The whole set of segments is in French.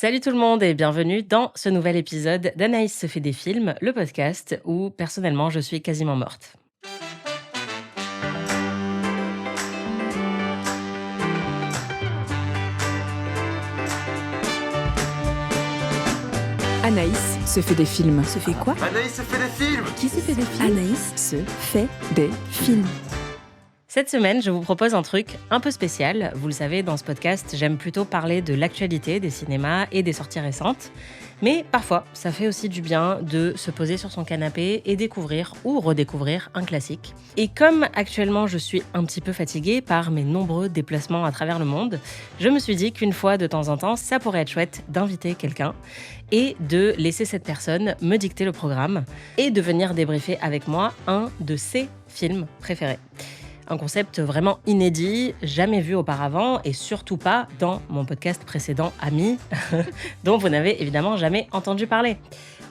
Salut tout le monde et bienvenue dans ce nouvel épisode d'Anaïs se fait des films, le podcast où personnellement je suis quasiment morte. Anaïs se fait des films. Se fait quoi? Anaïs se fait des films. Qui se fait des films? Anaïs se fait des films. Cette semaine, je vous propose un truc un peu spécial. Vous le savez, dans ce podcast, j'aime plutôt parler de l'actualité des cinémas et des sorties récentes. Mais parfois, ça fait aussi du bien de se poser sur son canapé et découvrir ou redécouvrir un classique. Et comme actuellement je suis un petit peu fatiguée par mes nombreux déplacements à travers le monde, je me suis dit qu'une fois de temps en temps, ça pourrait être chouette d'inviter quelqu'un et de laisser cette personne me dicter le programme et de venir débriefer avec moi un de ses films préférés. Un concept vraiment inédit, jamais vu auparavant et surtout pas dans mon podcast précédent Amis, dont vous n'avez évidemment jamais entendu parler.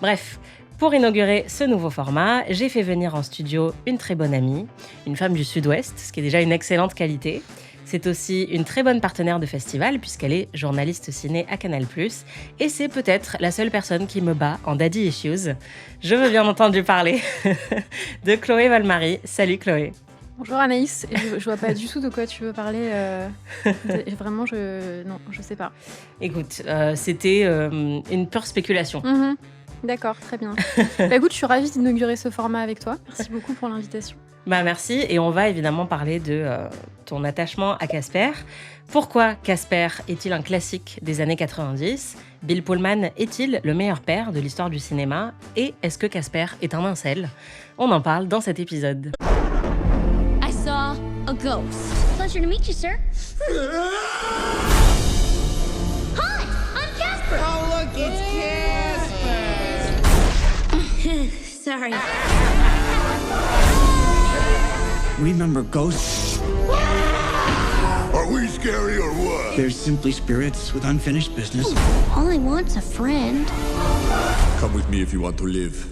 Bref, pour inaugurer ce nouveau format, j'ai fait venir en studio une très bonne amie, une femme du Sud-Ouest, ce qui est déjà une excellente qualité. C'est aussi une très bonne partenaire de festival puisqu'elle est journaliste ciné à Canal+, et c'est peut-être la seule personne qui me bat en daddy issues. Je veux bien entendu parler de Chloé Valmarie. Salut Chloé. Bonjour Anaïs, je vois pas du tout de quoi tu veux parler. Vraiment, non, je sais pas. Écoute, c'était une pure spéculation. D'accord, très bien. Écoute, je suis ravie d'inaugurer ce format avec toi. Merci beaucoup pour l'invitation. Merci, et on va évidemment parler de ton attachement à Casper. Pourquoi Casper est-il un classique des années 90 ? Bill Pullman est-il le meilleur père de l'histoire du cinéma ? Et est-ce que Casper est un incel ? On en parle dans cet épisode. A ghost. Pleasure to meet you, sir. Hi, I'm Casper. Oh look, it's Casper. Sorry. Remember ghosts? Are we scary or what? They're simply spirits with unfinished business. All I want's a friend. Come with me if you want to live.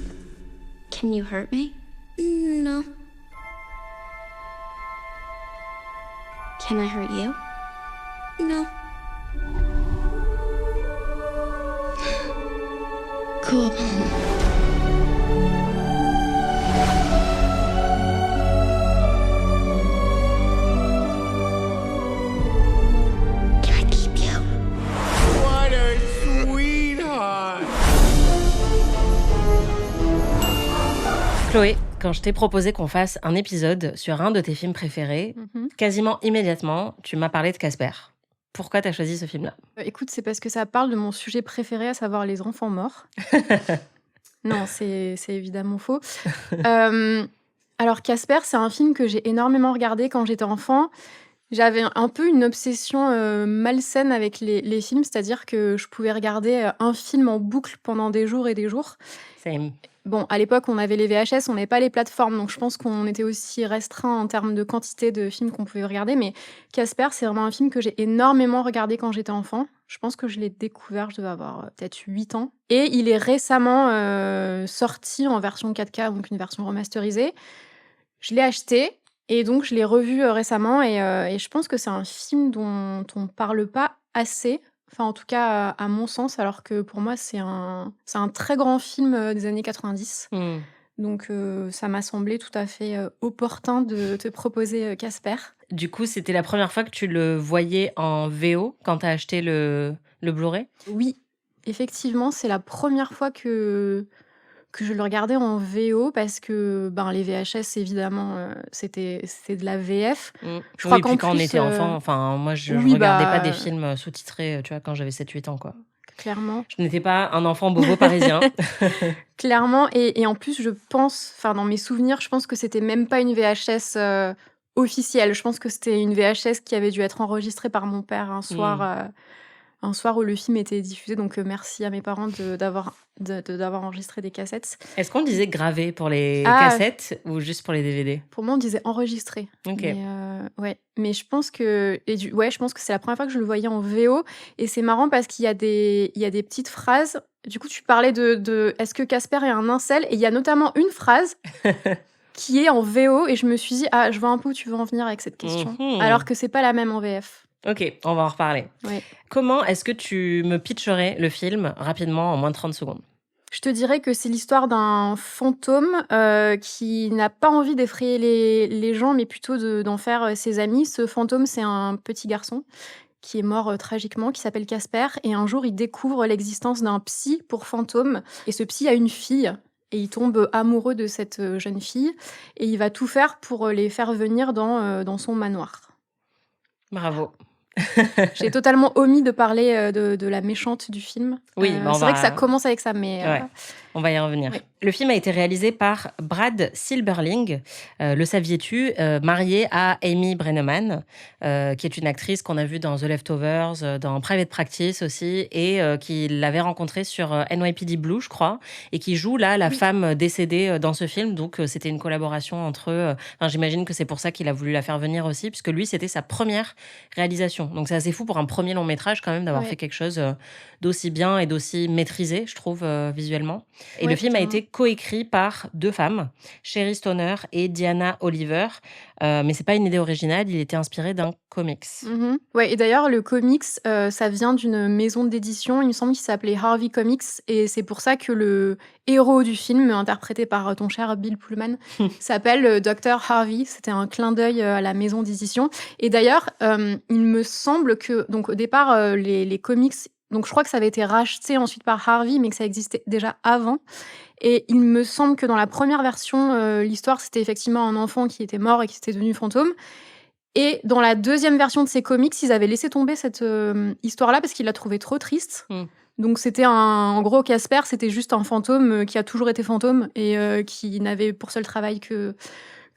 Can you hurt me? No. Can I hurt you? No. Cool. Can I keep you? What a sweetheart. Chloé, quand je t'ai proposé qu'on fasse un épisode sur un de tes films préférés, quasiment immédiatement, tu m'as parlé de Casper. Pourquoi t'as choisi ce film-là ? Écoute, c'est parce que ça parle de mon sujet préféré, à savoir les enfants morts. Non, c'est évidemment faux. Alors, Casper, c'est un film que j'ai énormément regardé quand j'étais enfant. J'avais un peu une obsession malsaine avec les films, c'est-à-dire que je pouvais regarder un film en boucle pendant des jours et des jours. Same. Bon, à l'époque, on avait les VHS, on n'avait pas les plateformes, donc je pense qu'on était aussi restreint en termes de quantité de films qu'on pouvait regarder. Mais Casper, c'est vraiment un film que j'ai énormément regardé quand j'étais enfant. Je pense que je l'ai découvert, je devais avoir peut-être 8 ans. Et il est récemment sorti en version 4K, donc une version remasterisée. Je l'ai acheté et donc je l'ai revu récemment. Et je pense que c'est un film dont on ne parle pas assez. Enfin, en tout cas, à mon sens, alors que pour moi, c'est un très grand film des années 90. Donc, ça m'a semblé tout à fait opportun de te proposer Casper. Du coup, c'était la première fois que tu le voyais en VO quand t'as acheté le Blu-ray ? Oui, effectivement, c'est la première fois que je le regardais en VO parce que les VHS, évidemment, c'était de la VF. Je crois puis quand on était enfant, enfin, moi, je regardais pas des films sous-titrés, tu vois, quand j'avais 7-8 ans, quoi. Clairement. Je n'étais pas un enfant bobo parisien. Clairement, et en plus, je pense, dans mes souvenirs, je pense que c'était même pas une VHS officielle. Je pense que c'était une VHS qui avait dû être enregistrée par mon père un soir où le film était diffusé. Donc, merci à mes parents d'avoir enregistré des cassettes. Est-ce qu'on disait gravé pour les cassettes ou juste pour les DVD ? Pour moi, on disait enregistré. Ok. Mais je pense que c'est la première fois que je le voyais en VO. Et c'est marrant parce qu'il y a des petites phrases. Du coup, tu parlais de est-ce que Casper est un incel ? Et il y a notamment une phrase qui est en VO. Et je me suis dit, je vois un peu où tu veux en venir avec cette question. Alors que c'est pas la même en VF. Ok, on va en reparler. Ouais. Comment est-ce que tu me pitcherais le film rapidement en moins de 30 secondes? Je te dirais que c'est l'histoire d'un fantôme, qui n'a pas envie d'effrayer les gens, mais plutôt d'en faire, ses amis. Ce fantôme, c'est un petit garçon qui est mort, tragiquement, qui s'appelle Casper et un jour, il découvre l'existence d'un psy pour fantôme et ce psy a une fille et il tombe amoureux de cette, jeune fille et il va tout faire pour, les faire venir dans son manoir. Bravo. J'ai totalement omis de parler, de la méchante du film. Oui, bah, on c'est vrai que ça va... commence avec ça, mais Ouais, on va y revenir. oui. Le film a été réalisé par Brad Silberling, le saviez-tu, marié à Amy Brenneman, qui est une actrice qu'on a vue dans The Leftovers, dans Private Practice aussi, et qui l'avait rencontrée sur NYPD Blue, je crois, et qui joue là la Oui. femme décédée dans ce film. Donc c'était une collaboration entre eux. Enfin, j'imagine que c'est pour ça qu'il a voulu la faire venir aussi, puisque lui, c'était sa première réalisation. Donc c'est assez fou pour un premier long métrage quand même d'avoir Ouais. fait quelque chose d'aussi bien et d'aussi maîtrisé, je trouve, visuellement. Et Ouais, le film a totalement. été coécrit par 2 femmes, Sherry Stoner et Diana Oliver. Mais c'est pas une idée originale, il était inspiré d'un comics. Ouais et d'ailleurs le comics, ça vient d'une maison d'édition, il me semble, qui s'appelait Harvey Comics et c'est pour ça que le héros du film, interprété par, ton cher Bill Pullman, s'appelle, Dr Harvey. C'était un clin d'œil, à la maison d'édition et d'ailleurs, il me semble que donc au départ, les comics donc je crois que ça avait été racheté ensuite par Harvey, mais que ça existait déjà avant et il me semble que dans la première version, l'histoire, c'était effectivement un enfant qui était mort et qui était devenu fantôme et dans la deuxième version de ces comics, ils avaient laissé tomber cette, histoire-là parce qu'ils la trouvaient trop triste. Mmh. Donc c'était en gros, Casper, c'était juste un fantôme, qui a toujours été fantôme et qui n'avait pour seul travail que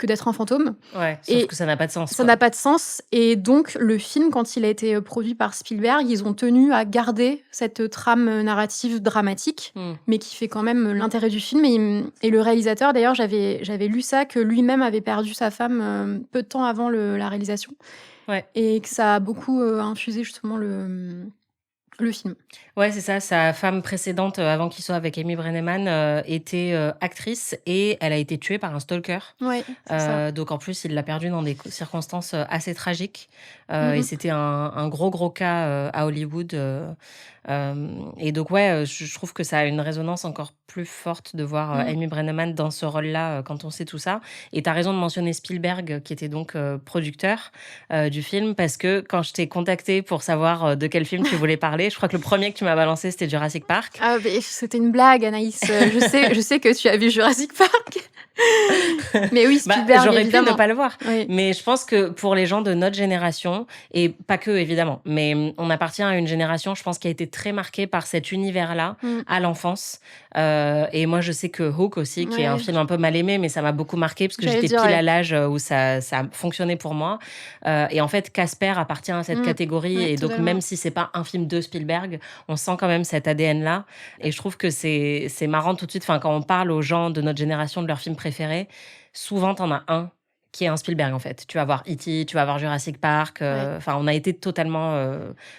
d'être un fantôme. Ouais, sauf Et que ça n'a pas de sens, ça quoi. n'a pas de sens et donc le film, quand il a été, produit par Spielberg, ils ont tenu à garder cette, trame, narrative dramatique, Mmh. mais qui fait quand même l'intérêt du film et le réalisateur d'ailleurs, j'avais lu ça, que lui-même avait perdu sa femme, peu de temps avant la réalisation Ouais. et que ça a beaucoup, infusé justement le film. Ouais, c'est ça. Sa femme précédente, avant qu'il soit avec Amy Brenneman, était actrice et elle a été tuée par un stalker. Ouais, c'est ça. Donc en plus, il l'a perdue dans des circonstances assez tragiques. Mmh Et mh. c'était un gros cas à Hollywood. Et donc, ouais, je trouve que ça a une résonance encore plus forte de voir Mmh. Amy Brenneman dans ce rôle-là quand on sait tout ça. Et tu as raison de mentionner Spielberg, qui était donc producteur du film, parce que quand je t'ai contacté pour savoir de quel film tu voulais parler, je crois que le premier que tu m'as balancé, c'était Jurassic Park. Ah beh, c'était une blague, Anaïs. Je sais que tu as vu Jurassic Park. Mais oui, Bah, Spielberg, j'aurais pu évidemment. ne pas le voir. Oui. Mais je pense que pour les gens de notre génération, et pas que évidemment, mais on appartient à une génération, je pense, qui a été très marquée par cet univers-là Mmh. à l'enfance. Et moi, je sais que Hook aussi, qui est un Ouais. film un peu mal aimé, mais ça m'a beaucoup marqué parce que J'allais j'étais dire, pile ouais. à l'âge où ça a fonctionné pour moi. Et en fait, Casper appartient à cette Mmh. catégorie. Ouais, Et donc, totalement. même si c'est pas un film de Spielberg, on sent quand même cet ADN-là. Et je trouve que c'est marrant tout de suite, enfin, quand on parle aux gens de notre génération de leurs films préférés, souvent, t'en as un qui est un Spielberg, en fait. Tu vas voir E.T., tu vas voir Jurassic Park. Ouais. Enfin, on a été totalement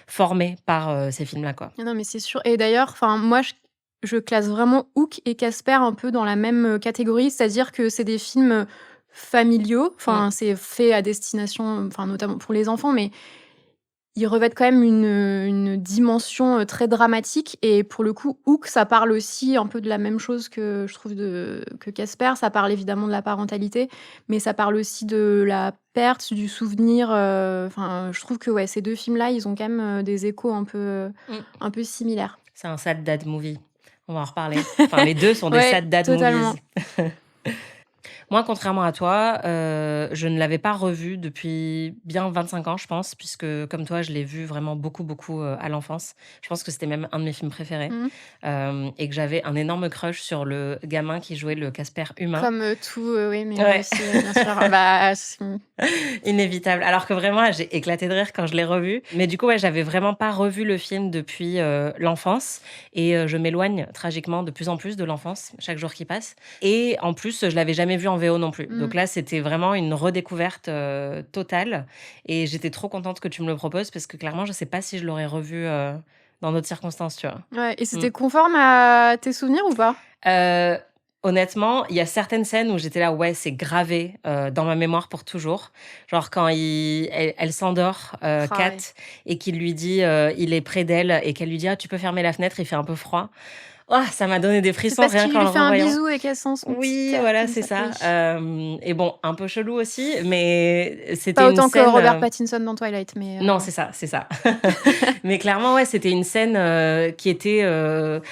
formés par ces films-là, quoi. Non, mais c'est sûr. Et d'ailleurs, enfin, moi, je classe vraiment Hook et Casper un peu dans la même catégorie, c'est-à-dire que c'est des films familiaux. Enfin, c'est fait à destination, enfin, notamment pour les enfants, mais ils revêtent quand même une dimension très dramatique. Et pour le coup, Hook, ça parle aussi un peu de la même chose que je trouve que Casper. Ça parle évidemment de la parentalité, mais ça parle aussi de la perte, du souvenir. Enfin, je trouve que ouais, ces deux films-là, ils ont quand même des échos un peu similaires. C'est un sad dad movie. On va en reparler. Enfin, les deux sont des Ouais, sad dad totalement. movies. Moi, contrairement à toi, je ne l'avais pas revu depuis bien 25 ans, je pense, puisque comme toi, je l'ai vu vraiment beaucoup à l'enfance. Je pense que c'était même un de mes films préférés. Et que j'avais un énorme crush sur le gamin qui jouait le Casper humain. Comme tout, oui, mais Ouais. aussi, bien sûr. Bah, Inévitable. Alors que vraiment, j'ai éclaté de rire quand je l'ai revu. Mais du coup, ouais, j'avais vraiment pas revu le film depuis l'enfance. Et je m'éloigne tragiquement de plus en plus de l'enfance, chaque jour qui passe. Et en plus, je l'avais jamais vu en VO non plus. Donc là, c'était vraiment une redécouverte totale. Et j'étais trop contente que tu me le proposes parce que clairement, je sais pas si je l'aurais revu dans d'autres circonstances, tu vois. ouais. Et c'était conforme à tes souvenirs ou pas? Honnêtement, il y a certaines scènes où j'étais là, ouais, c'est gravé dans ma mémoire pour toujours. Genre quand elle s'endort, Kat, Ouais. et qu'il lui dit, il est près d'elle, et qu'elle lui dit, ah, tu peux fermer la fenêtre, il fait un peu froid. Oh, ça m'a donné des C'est frissons parce rien qu'il qu'en lui le fait un revoyant. bisou et qu'elle sent son petit Oui, air voilà, comme c'est ça. ça. Oui. Et bon, un peu chelou aussi, mais c'était Pas une autant que scène. Robert Pattinson dans Twilight, mais Non, c'est ça, c'est ça. Mais clairement, ouais, c'était une scène qui était.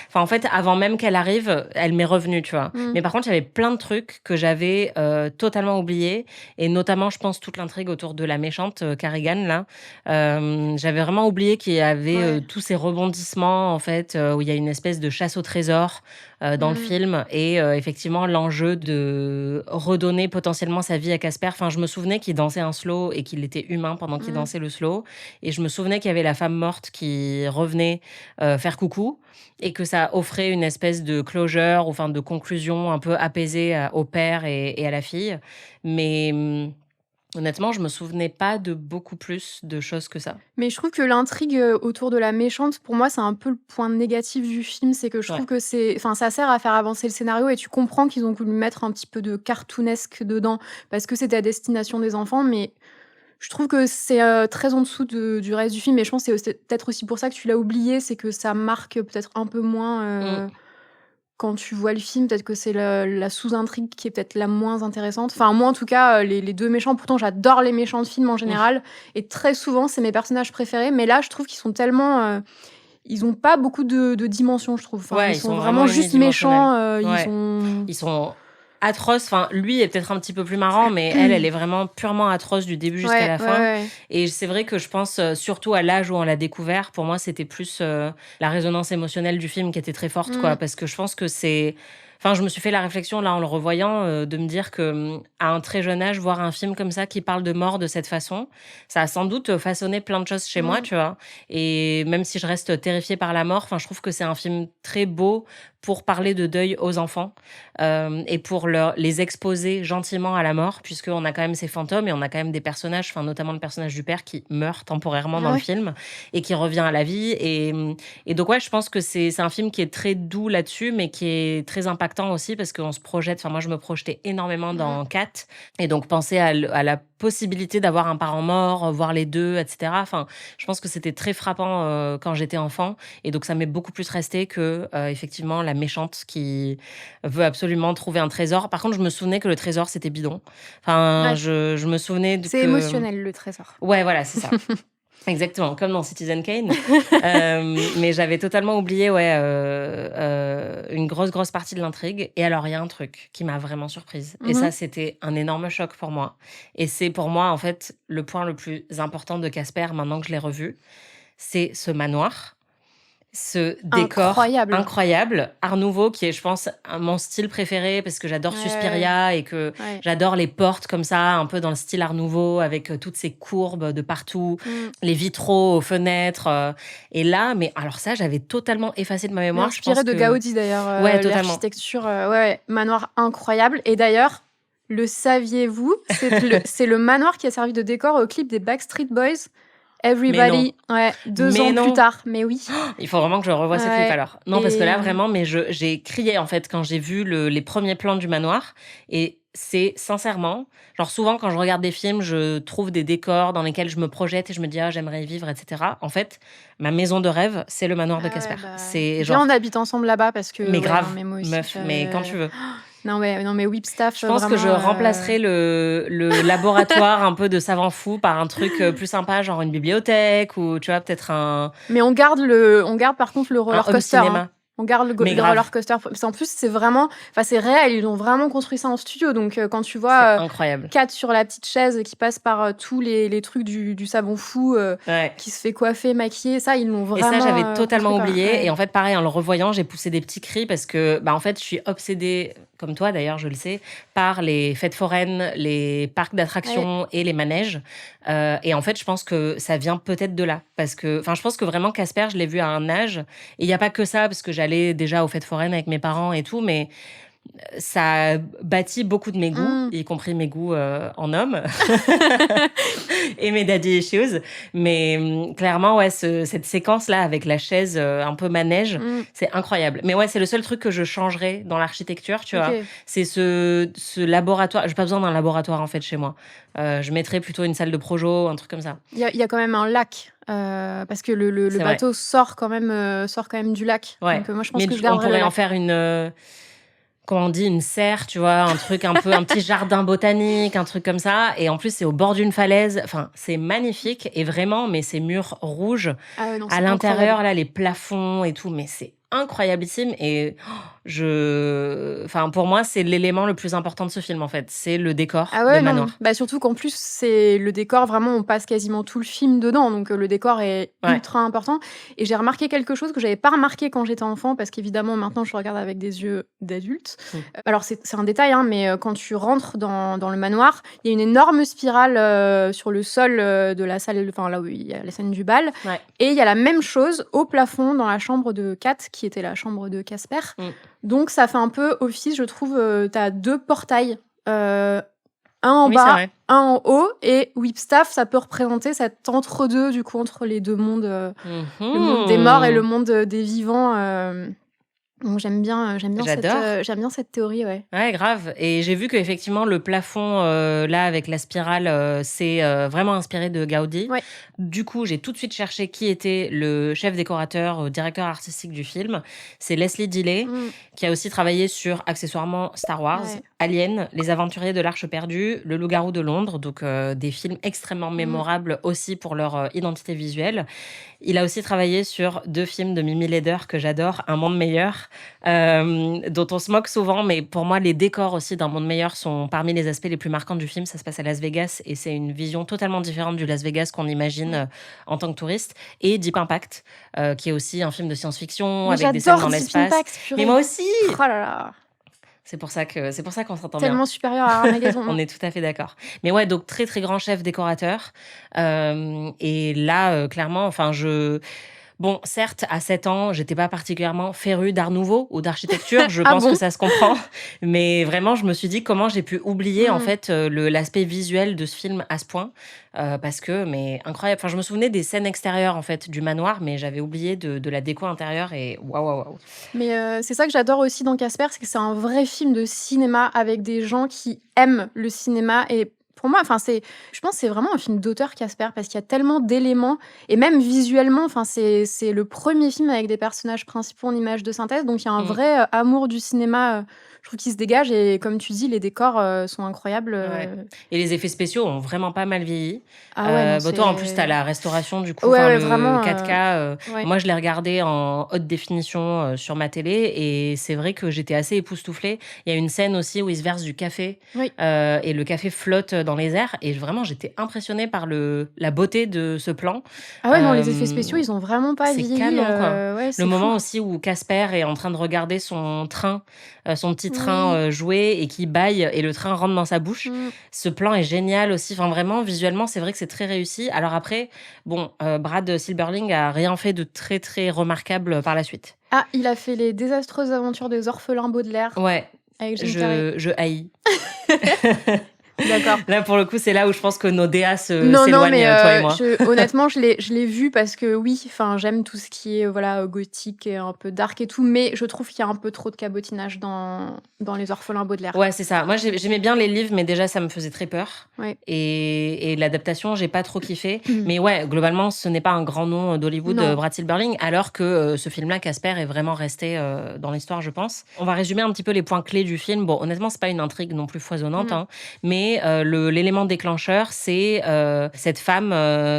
Enfin, en fait, avant même qu'elle arrive, elle m'est revenue, tu vois. Mm. Mais par contre, il y avait plein de trucs que j'avais totalement oubliés, et notamment, je pense, toute l'intrigue autour de la méchante Carrigan, là. J'avais vraiment oublié qu'il y avait Ouais. tous ces rebondissements, en fait, où il y a une espèce de chasse au trésor dans le Mm. film, et effectivement, l'enjeu de redonner potentiellement sa vie à Casper. Enfin, je me souvenais qu'il dansait un slow et qu'il était humain pendant qu'il dansait le slow. Et je me souvenais qu'il y avait la femme morte qui revenait faire coucou, et que ça offrait une espèce de closure, ou enfin de conclusion un peu apaisée au père et à la fille. Mais honnêtement, je me souvenais pas de beaucoup plus de choses que ça. Mais je trouve que l'intrigue autour de la méchante, pour moi, c'est un peu le point négatif du film. C'est que je Ouais. trouve que ça sert à faire avancer le scénario et tu comprends qu'ils ont voulu mettre un petit peu de cartoonesque dedans parce que c'était à destination des enfants. Mais je trouve que c'est très en dessous du reste du film. Et je pense que c'est peut-être aussi pour ça que tu l'as oublié. C'est que ça marque peut-être un peu moins quand tu vois le film. Peut-être que c'est la sous-intrigue qui est peut-être la moins intéressante. Enfin, moi, en tout cas, les deux méchants, pourtant, j'adore les méchants de films en général. Et très souvent, c'est mes personnages préférés. Mais là, je trouve qu'ils sont tellement... ils ont pas beaucoup de dimensions, je trouve. Enfin, Ouais, ils sont vraiment juste unidimensionnels. méchants. Ouais. Ils sont atroces. Enfin, lui est peut-être un petit peu plus marrant, mais elle est vraiment purement atroce du début jusqu'à la fin. Ouais. Et c'est vrai que je pense, surtout à l'âge où on l'a découvert, pour moi, c'était plus la résonance émotionnelle du film qui était très forte, quoi. Parce que je pense que c'est... Enfin, je me suis fait la réflexion, là, en le revoyant, de me dire que à un très jeune âge, voir un film comme ça qui parle de mort de cette façon, ça a sans doute façonné plein de choses chez moi, tu vois. Et même si je reste terrifiée par la mort, enfin, je trouve que c'est un film très beau pour parler de deuil aux enfants, et pour les exposer gentiment à la mort, puisqu'on a quand même ces fantômes et on a quand même des personnages, enfin, notamment le personnage du père qui meurt temporairement dans le film et qui revient à la vie. Et donc, ouais, je pense que c'est un film qui est très doux là-dessus, mais qui est très impactant aussi parce qu'on se projette. Enfin, moi, je me projetais énormément dans Kat, et donc penser à la possibilité d'avoir un parent mort, voir les deux, etc. Enfin, je pense que c'était très frappant quand j'étais enfant, et donc ça m'est beaucoup plus resté que effectivement la méchante qui veut absolument trouver un trésor. Par contre, je me souvenais que le trésor c'était bidon. Enfin, Ouais. je me souvenais que... C'est émotionnel, le trésor. Ouais, voilà, c'est ça. Exactement, comme dans Citizen Kane. Mais j'avais totalement oublié une grosse partie de l'intrigue. Et alors, il y a un truc qui m'a vraiment surprise. Et ça, c'était un énorme choc pour moi. Et c'est pour moi, en fait, le point le plus important de Casper, maintenant que je l'ai revu. C'est ce manoir. Ce décor incroyable, Art Nouveau, qui est, je pense, mon style préféré parce que j'adore Suspiria et que j'adore les portes comme ça, un peu dans le style Art Nouveau, avec toutes ces courbes de partout, les vitraux aux fenêtres. Et là, mais alors ça, j'avais totalement effacé de ma mémoire. Inspiré de Gaudi, d'ailleurs. Ouais, totalement. L'architecture, manoir incroyable. Et d'ailleurs, le saviez-vous, c'est le manoir qui a servi de décor au clip des Backstreet Boys. Everybody, 2 ans plus tard, mais oui. Il faut vraiment que je revoie ce clip alors. Non, parce que là, vraiment, mais j'ai crié en fait quand j'ai vu les premiers plans du manoir. Et c'est sincèrement, genre souvent quand je regarde des films, je trouve des décors dans lesquels je me projette et je me dis, j'aimerais y vivre, etc. En fait, ma maison de rêve, c'est le manoir de Casper. C'est genre... Viens, on habite ensemble là-bas parce que... Mais grave, non, mais moi aussi, meuf, mais quand tu veux. Non, mais Whipstaff, je pense que je remplacerai le laboratoire un peu de savant fou par un truc plus sympa, genre une bibliothèque, ou tu vois, peut-être un... Mais on garde par contre le roller coaster. On garde le roller coaster. En plus, c'est vraiment... Enfin, c'est réel. Ils ont vraiment construit ça en studio. Donc, quand tu vois Kat sur la petite chaise qui passe par tous les trucs du savon fou, qui se fait coiffer, maquiller, ça, ils l'ont vraiment... Et ça, j'avais totalement oublié. Et en fait, pareil, en le revoyant, j'ai poussé des petits cris parce que, en fait, je suis obsédée, comme toi d'ailleurs, je le sais, par les fêtes foraines, les parcs d'attractions et les manèges. Et en fait, je pense que ça vient peut-être de là. Parce que, enfin, je pense que vraiment, Casper, je l'ai vu à un âge. Et il n'y a pas que ça, parce que j'allais déjà aux fêtes foraines avec mes parents et tout, mais ça bâtit beaucoup de mes goûts, y compris mes goûts en homme et mes daddy issues. Mais clairement, ouais, cette séquence-là avec la chaise un peu manège, c'est incroyable. Mais ouais, c'est le seul truc que je changerais dans l'architecture, tu vois. C'est ce laboratoire. J'ai pas besoin d'un laboratoire, en fait, chez moi. Je mettrais plutôt une salle de projo, un truc comme ça. Il y a quand même un lac. Parce que le bateau sort quand même du lac. Ouais. Donc, moi, je pense mais que je garderais on pourrait le en lac. faire une... comment on dit, une serre, tu vois, un truc un peu, un petit jardin botanique, un truc comme ça. Et en plus, c'est au bord d'une falaise. Enfin, c'est magnifique. Et vraiment, mais ces murs rouges, Ah ouais, non, c'est à l'intérieur, incroyable. là, les plafonds et tout, mais c'est incroyablissime. Et enfin, pour moi, c'est l'élément le plus important de ce film, en fait. C'est le décor Ah ouais, de non. manoir. Bah, surtout qu'en plus, c'est le décor, vraiment, on passe quasiment tout le film dedans. Donc, le décor est ultra important. Et j'ai remarqué quelque chose que j'avais pas remarqué quand j'étais enfant, parce qu'évidemment, maintenant, je regarde avec des yeux d'adulte. Alors, c'est un détail, hein, mais quand tu rentres dans le manoir, il y a une énorme spirale sur le sol de la salle, enfin, là où il y a la scène du bal. Ouais. Et il y a la même chose au plafond dans la chambre de Kat, qui était la chambre de Casper. Donc, ça fait un peu office, je trouve. T'as 2 portails. Un en Oui, c'est bas, vrai. un en haut. Et Whipstaff, ça peut représenter cet entre-deux, du coup, entre les deux mondes. Le monde des morts et le monde des vivants. Donc, j'aime bien cette théorie, ouais. Ouais, grave. Et j'ai vu qu'effectivement, le plafond, là, avec la spirale, c'est vraiment inspiré de Gaudi. Ouais. Du coup, j'ai tout de suite cherché qui était le chef décorateur, directeur artistique du film. C'est Leslie Dilley, qui a aussi travaillé sur, accessoirement, Star Wars, Ouais. Alien, Les Aventuriers de l'Arche perdue, Le Loup-garou de Londres. Donc, des films extrêmement mémorables aussi pour leur identité visuelle. Il a aussi travaillé sur 2 films de Mimi Leder que j'adore, Un monde meilleur, dont on se moque souvent, mais pour moi, les décors aussi d'Un monde meilleur sont parmi les aspects les plus marquants du film. Ça se passe à Las Vegas et c'est une vision totalement différente du Las Vegas qu'on imagine en tant que touriste. Et Deep Impact, qui est aussi un film de science-fiction Mais avec des scènes j'adore dans Deep l'espace. Impact, purée. Mais moi aussi. Oh là là. C'est pour ça qu'on s'entend bien. Tellement supérieur à Armageddon. On est tout à fait d'accord. Mais ouais, donc très très grand chef décorateur. Et là, clairement, enfin Bon, certes, à 7 ans, j'étais pas particulièrement férue d'art nouveau ou d'architecture. Je pense que ça se comprend. Mais vraiment, je me suis dit comment j'ai pu oublier en fait l'aspect visuel de ce film à ce point. Parce que, mais incroyable. Enfin, je me souvenais des scènes extérieures en fait du manoir, mais j'avais oublié de la déco intérieure et waouh. Mais c'est ça que j'adore aussi dans Casper, c'est que c'est un vrai film de cinéma avec des gens qui aiment le cinéma. Et pour moi, je pense que c'est vraiment un film d'auteur, Casper, parce qu'il y a tellement d'éléments, et même visuellement, c'est le premier film avec des personnages principaux en images de synthèse, donc il y a un vrai amour du cinéma, je trouve, qui se dégage, et comme tu dis, les décors sont incroyables. Ouais. Et les effets spéciaux ont vraiment pas mal vieilli. Ah ouais, non, toi, en plus, t'as la restauration, du coup, Ouais, le vraiment, 4K. ouais. Moi, je l'ai regardé en haute définition sur ma télé, et c'est vrai que j'étais assez époustouflée. Il y a une scène aussi où il se verse du café, Oui. et le café flotte dans les airs, et vraiment, j'étais impressionnée par la beauté de ce plan. Ah ouais, non, les effets spéciaux, ils ont vraiment pas c'est vieilli. canon, quoi. Ouais, c'est Le moment fou. aussi où Casper est en train de regarder son train, son petit train jouer et qui bâille et le train rentre dans sa bouche. Ce plan est génial aussi. Enfin, vraiment, visuellement, c'est vrai que c'est très réussi. Alors après, bon, Brad Silberling a rien fait de très, très remarquable par la suite. Ah, il a fait les désastreuses aventures des orphelins Baudelaire Ouais, avec Jim Carrey. je haïs. D'accord. Là, pour le coup, c'est là où je pense que nos DA Non, s'éloignent, mais toi et moi. honnêtement, je l'ai vu parce que oui, j'aime tout ce qui est gothique et un peu dark et tout, mais je trouve qu'il y a un peu trop de cabotinage dans les orphelins Baudelaire. Ouais, c'est ça. Moi, j'aimais bien les livres, mais déjà, ça me faisait très peur. Ouais. Et l'adaptation, j'ai pas trop kiffé. Mais ouais, globalement, ce n'est pas un grand nom d'Hollywood, Non. Brad Silberling, alors que ce film-là, Casper, est vraiment resté dans l'histoire, je pense. On va résumer un petit peu les points clés du film. Bon, honnêtement, c'est pas une intrigue non plus foisonnante, hein, mais l'élément déclencheur, c'est cette femme,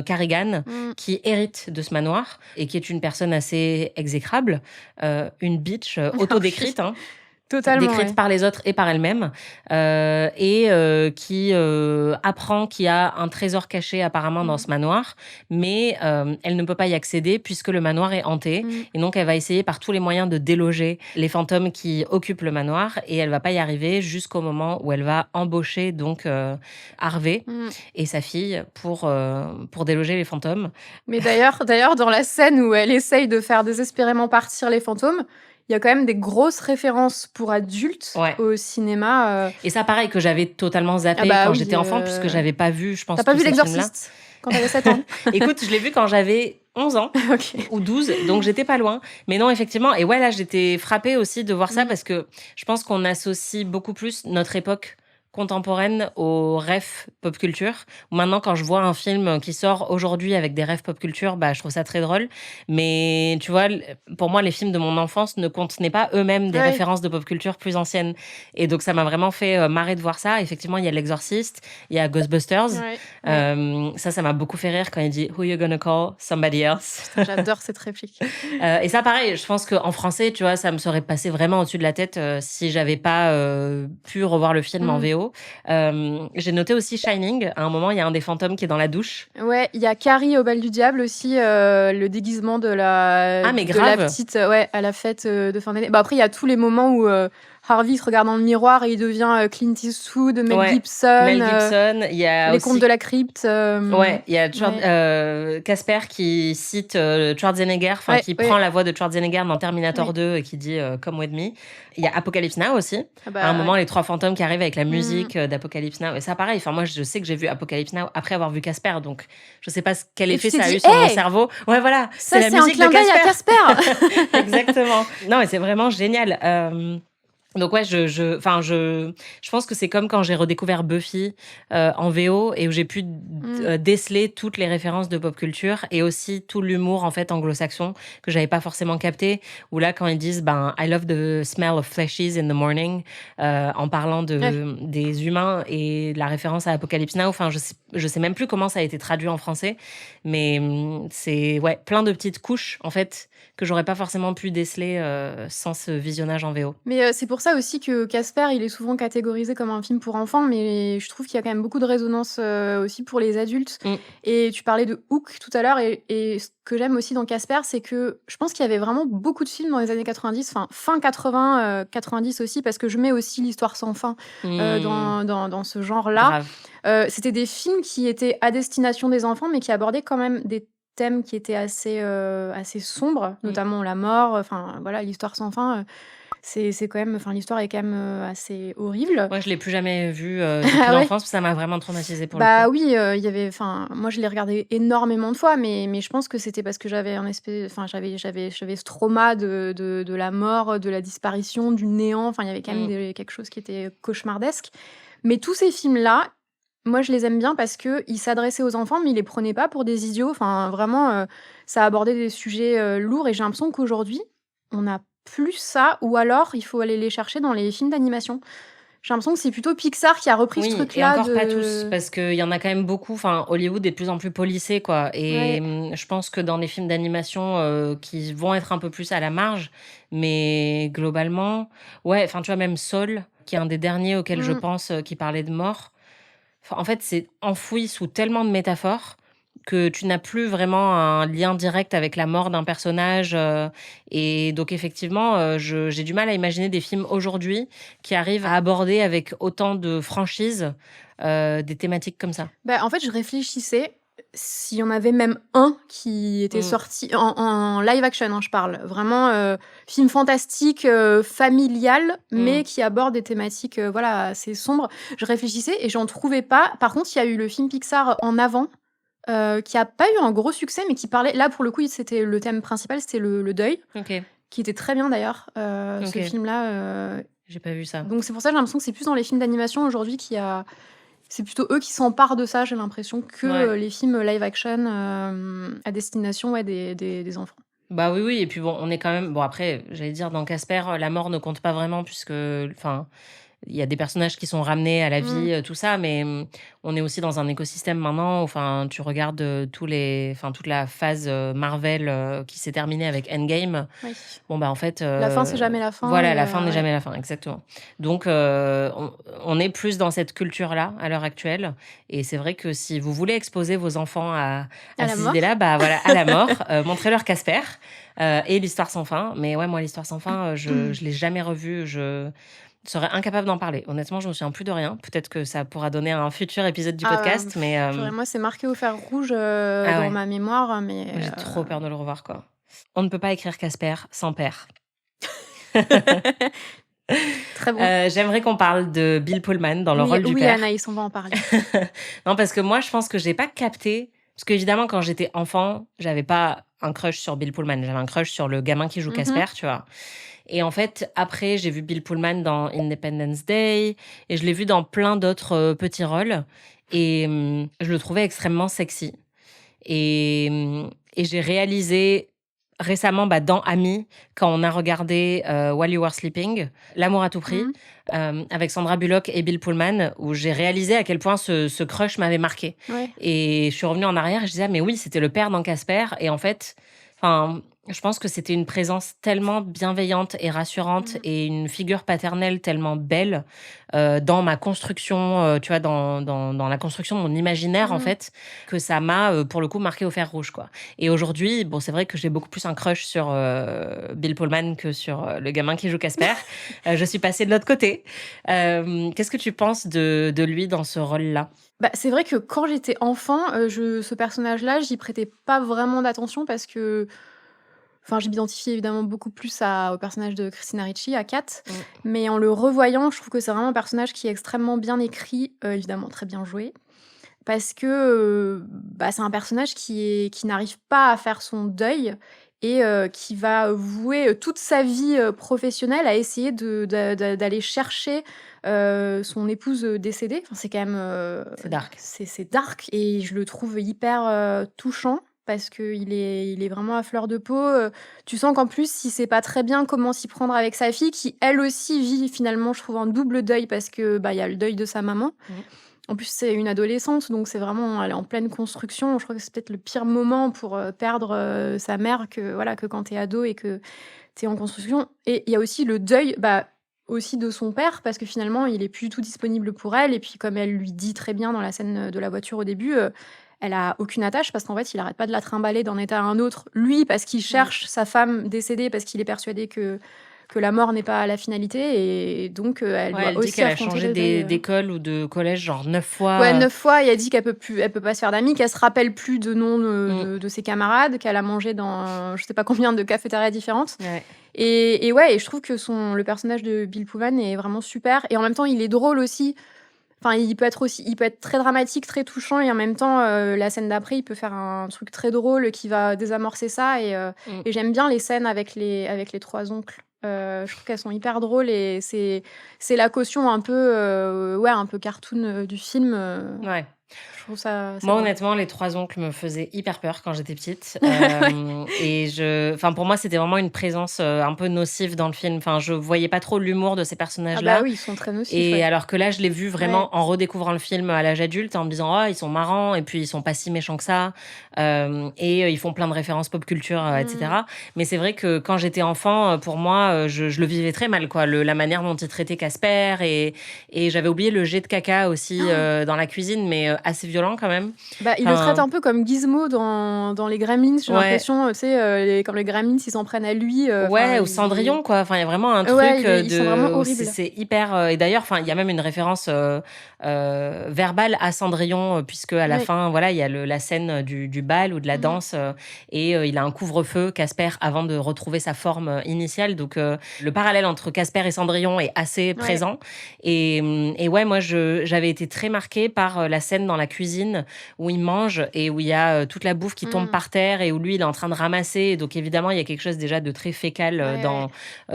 Carrigan, qui hérite de ce manoir et qui est une personne assez exécrable, une bitch autodécrite, hein. Totalement. Décrite Ouais. par les autres et par elle-même, qui apprend qu'il y a un trésor caché apparemment dans ce manoir, mais elle ne peut pas y accéder puisque le manoir est hanté. Et donc, elle va essayer par tous les moyens de déloger les fantômes qui occupent le manoir, et elle va pas y arriver jusqu'au moment où elle va embaucher donc Harvey et sa fille pour déloger les fantômes. Mais d'ailleurs, dans la scène où elle essaye de faire désespérément partir les fantômes, il y a quand même des grosses références pour adultes Ouais. au cinéma. Et ça, pareil, que j'avais totalement zappé quand oui, j'étais enfant, puisque j'avais pas vu, je pense, T'as pas tous vu ces films-là. L'Exorciste quand t'avais 7 ans? Écoute, je l'ai vu quand j'avais 11 ans. Ok. Ou 12, donc j'étais pas loin. Mais non, effectivement, et ouais, là, j'étais frappée aussi de voir ça parce que je pense qu'on associe beaucoup plus notre époque contemporaine aux refs pop culture. Maintenant, quand je vois un film qui sort aujourd'hui avec des refs pop culture, bah, je trouve ça très drôle. Mais tu vois, pour moi, les films de mon enfance ne contenaient pas eux-mêmes des Ouais. références de pop culture plus anciennes. Et donc, ça m'a vraiment fait marrer de voir ça. Effectivement, il y a L'Exorciste, il y a Ghostbusters. Ouais. Ça m'a beaucoup fait rire quand il dit « Who you gonna call? Somebody else ». J'adore cette réplique. Et ça, pareil, je pense qu'en français, tu vois, ça me serait passé vraiment au-dessus de la tête si j'avais pas pu revoir le film en VO. J'ai noté aussi Shining. À un moment, il y a un des fantômes qui est dans la douche. Ouais, il y a Carrie au bal du diable aussi, le déguisement de la, Ah, mais de grave. la petite à la fête de fin d'année. Bah, après, il y a tous les moments où Harvey se regarde dans le miroir et il devient Clint Eastwood, Mel Ouais, Gibson, Mel Gibson. Il y a les aussi... contes de la crypte. Ouais, il y a Casper qui cite Schwarzenegger, enfin qui prend la voix de Schwarzenegger dans Terminator 2 et qui dit Come with me. Il y a Apocalypse Now aussi. Ah bah, À un moment, les trois fantômes qui arrivent avec la musique d'Apocalypse Now. Et ça, pareil. Enfin, moi, je sais que j'ai vu Apocalypse Now après avoir vu Casper, donc je sais pas quel Et effet tu t'es ça a dit, eu sur mon hey, cerveau. Ouais, voilà. ça, c'est la c'est un musique clin de d'œil à Casper. Casper. Exactement. Non, mais c'est vraiment génial. Donc ouais, je pense que c'est comme quand j'ai redécouvert Buffy en VO et où j'ai pu déceler toutes les références de pop culture et aussi tout l'humour en fait anglo-saxon que j'avais pas forcément capté. Où là, quand ils disent I love the smell of fleshies in the morning en parlant des humains et la référence à Apocalypse Now. Enfin, je sais même plus comment ça a été traduit en français, mais c'est plein de petites couches en fait que j'aurais pas forcément pu déceler sans ce visionnage en VO. Mais c'est pour ça aussi que Casper, il est souvent catégorisé comme un film pour enfants, mais je trouve qu'il y a quand même beaucoup de résonance aussi pour les adultes. Et tu parlais de Hook tout à l'heure, et ce que j'aime aussi dans Casper, c'est que je pense qu'il y avait vraiment beaucoup de films dans les années 90, enfin fin 80, 90 aussi, parce que je mets aussi l'histoire sans fin dans ce genre-là. C'était des films qui étaient à destination des enfants, mais qui abordaient quand même des thèmes qui étaient assez sombres, notamment la mort, enfin voilà, l'histoire sans fin. C'est quand même, enfin l'histoire est quand même assez horrible. Moi, je l'ai plus jamais vu depuis l'enfance, ça m'a vraiment traumatisée pour le coup. Bah oui, il y avait, enfin moi je l'ai regardé énormément de fois, mais je pense que c'était parce que j'avais j'avais ce trauma de la mort, de la disparition, du néant. Enfin il y avait quand même quelque chose qui était cauchemardesque. Mais tous ces films-là, moi, je les aime bien parce qu'ils s'adressaient aux enfants, mais ils les prenaient pas pour des idiots. Enfin, vraiment, ça abordait des sujets lourds. Et j'ai l'impression qu'aujourd'hui, on n'a plus ça. Ou alors, il faut aller les chercher dans les films d'animation. J'ai l'impression que c'est plutôt Pixar qui a repris ce truc-là. Et encore pas tous, parce qu'il y en a quand même beaucoup. Enfin, Hollywood est de plus en plus policé, quoi. Et je pense que dans les films d'animation qui vont être un peu plus à la marge, mais globalement, enfin, tu vois, même Soul, qui est un des derniers auxquels je pense qui parlait de mort. En fait, c'est enfoui sous tellement de métaphores que tu n'as plus vraiment un lien direct avec la mort d'un personnage. Et donc, effectivement, j'ai du mal à imaginer des films aujourd'hui qui arrivent à aborder avec autant de franchise des thématiques comme ça. Bah, en fait, je réfléchissais s'il y en avait même un qui était sorti en live action, je parle. Vraiment, film fantastique, familial, mais qui aborde des thématiques assez sombres. Je réfléchissais et j'en trouvais pas. Par contre, il y a eu le film Pixar En Avant, qui a pas eu un gros succès, mais qui parlait... Là, pour le coup, c'était le thème principal, c'était le deuil, qui était très bien d'ailleurs, ce film-là. J'ai pas vu ça. Donc c'est pour ça que j'ai l'impression que c'est plus dans les films d'animation aujourd'hui qu'il y a... C'est plutôt eux qui s'emparent de ça, j'ai l'impression, que les films live action à destination des enfants. Bah oui, et puis bon, on est quand même... Bon, après, j'allais dire, dans Casper, la mort ne compte pas vraiment, puisque... Enfin, il y a des personnages qui sont ramenés à la vie, tout ça, mais on est aussi dans un écosystème maintenant. Enfin, tu regardes toute la phase Marvel qui s'est terminée avec Endgame. Oui. Bon, bah en fait... la fin, c'est jamais la fin. Voilà, la fin n'est jamais la fin, exactement. Donc, on est plus dans cette culture-là, à l'heure actuelle. Et c'est vrai que si vous voulez exposer vos enfants à ces idées-là, bah voilà, à la mort, montrez-leur Casper et l'histoire sans fin. Mais ouais, moi, l'histoire sans fin, je l'ai jamais revue. Je serais incapable d'en parler. Honnêtement, je me souviens plus de rien. Peut-être que ça pourra donner un futur épisode du podcast, mais... Moi, c'est marqué au fer rouge dans ma mémoire, mais... J'ai trop peur de le revoir, quoi. On ne peut pas écrire Casper sans père. Très bon. J'aimerais qu'on parle de Bill Pullman dans le rôle du Oui, père. Anaïs, on va en parler. Non, parce que moi, je pense que j'ai pas capté. Parce qu'évidemment, quand j'étais enfant, j'avais pas un crush sur Bill Pullman. J'avais un crush sur le gamin qui joue Casper, tu vois. Et en fait, après, j'ai vu Bill Pullman dans Independence Day et je l'ai vu dans plein d'autres petits rôles. Et je le trouvais extrêmement sexy. Et j'ai réalisé récemment dans Ami, quand on a regardé While You Were Sleeping, L'amour à tout prix, avec Sandra Bullock et Bill Pullman, où j'ai réalisé à quel point ce crush m'avait marqué. Ouais. Et je suis revenue en arrière et je disais, mais oui, c'était le père dans Casper. Et en fait, je pense que c'était une présence tellement bienveillante et rassurante et une figure paternelle tellement belle dans ma construction, tu vois, dans la construction de mon imaginaire, en fait, que ça m'a, pour le coup, marqué au fer rouge, quoi. Et aujourd'hui, bon, c'est vrai que j'ai beaucoup plus un crush sur Bill Pullman que sur le gamin qui joue Casper. Je suis passée de l'autre côté. Qu'est-ce que tu penses de lui dans ce rôle-là ? C'est vrai que quand j'étais enfant, ce personnage-là, j'y prêtais pas vraiment d'attention parce que je m'identifiais évidemment beaucoup plus au personnage de Christina Ricci, à Kat. Mais en le revoyant, je trouve que c'est vraiment un personnage qui est extrêmement bien écrit, évidemment très bien joué. Parce que c'est un personnage qui n'arrive pas à faire son deuil et qui va vouer toute sa vie professionnelle à essayer d'aller chercher son épouse décédée. C'est quand même... C'est dark. C'est dark et je le trouve hyper touchant parce qu'il est vraiment à fleur de peau. Tu sens qu'en plus, il sait pas très bien comment s'y prendre avec sa fille, qui elle aussi vit finalement, je trouve, un double deuil parce que il y a le deuil de sa maman. En plus, c'est une adolescente, donc elle est en pleine construction. Je crois que c'est peut-être le pire moment pour perdre sa mère que quand t'es ado et que t'es en construction. Et il y a aussi le deuil, aussi de son père, parce que finalement, il est plus du tout disponible pour elle. Et puis, comme elle lui dit très bien dans la scène de la voiture au début, elle a aucune attache parce qu'en fait, il arrête pas de la trimballer d'un état à un autre. Lui, parce qu'il cherche sa femme décédée, parce qu'il est persuadé que la mort n'est pas la finalité, et donc elle doit Elle aussi dit qu'elle a affronter changé le deuil. d'école ou de collège genre 9 fois. Ouais, 9 fois, et elle dit qu'elle peut pas se faire d'amis, qu'elle se rappelle plus de noms de ses camarades, qu'elle a mangé dans je sais pas combien de cafétérias différentes. Ouais. Et je trouve que le personnage de Bill Pullman est vraiment super, et en même temps il est drôle aussi. Il peut être très dramatique, très touchant, et en même temps, la scène d'après, il peut faire un truc très drôle qui va désamorcer ça. Et j'aime bien les scènes avec les 3 oncles. Je trouve qu'elles sont hyper drôles, et c'est la caution un peu, un peu cartoon du film. Ouais. Je trouve ça. Moi, drôle. honnêtement, les 3 oncles me faisaient hyper peur quand j'étais petite. Et pour moi, c'était vraiment une présence un peu nocive dans le film. Je voyais pas trop l'humour de ces personnages-là. Oui, ils sont très nocifs. Et ouais. alors que là, je l'ai vu vraiment en redécouvrant le film à l'âge adulte, en me disant, oh, ils sont marrants, et puis ils sont pas si méchants que ça. Et ils font plein de références pop culture, etc. Mais c'est vrai que quand j'étais enfant, pour moi, je le vivais très mal, quoi. La manière dont ils traitaient Casper, et j'avais oublié le jet de caca aussi dans la cuisine, mais assez violent quand même. Il le traite un peu comme Gizmo dans les Gremlins, j'ai l'impression, tu sais, comme les Gremlins, ils s'en prennent à lui. Ou Cendrillon, quoi. Il y a vraiment un truc ils sont vraiment horribles. C'est hyper... et d'ailleurs, il y a même une référence verbale à Cendrillon, puisque à la fin, il y a la scène du bal ou de la danse, et il a un couvre-feu, Casper, avant de retrouver sa forme initiale. Donc, le parallèle entre Casper et Cendrillon est assez présent. Et moi, j'avais été très marquée par la scène dans la cuisine où il mange et où il y a toute la bouffe qui tombe par terre et où lui, il est en train de ramasser. Et donc, évidemment, il y a quelque chose déjà de très fécal dans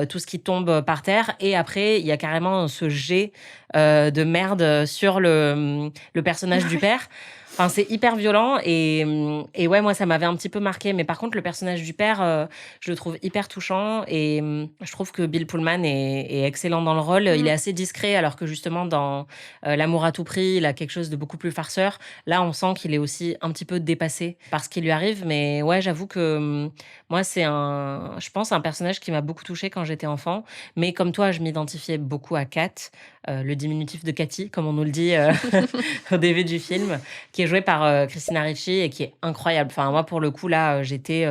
tout ce qui tombe par terre. Et après, il y a carrément ce jet de merde sur le personnage du père. C'est hyper violent, et moi, ça m'avait un petit peu marqué. Mais par contre, le personnage du père, je le trouve hyper touchant, et je trouve que Bill Pullman est excellent dans le rôle. Il est assez discret, alors que justement, dans L'amour à tout prix, il a quelque chose de beaucoup plus farceur. Là, on sent qu'il est aussi un petit peu dépassé par ce qui lui arrive. Mais ouais, j'avoue que moi, c'est je pense, un personnage qui m'a beaucoup touchée quand j'étais enfant. Mais comme toi, je m'identifiais beaucoup à Kat, le diminutif de Cathy, comme on nous le dit au début du film, qui est joué par Christina Ricci et qui est incroyable. Moi, pour le coup, là, j'étais...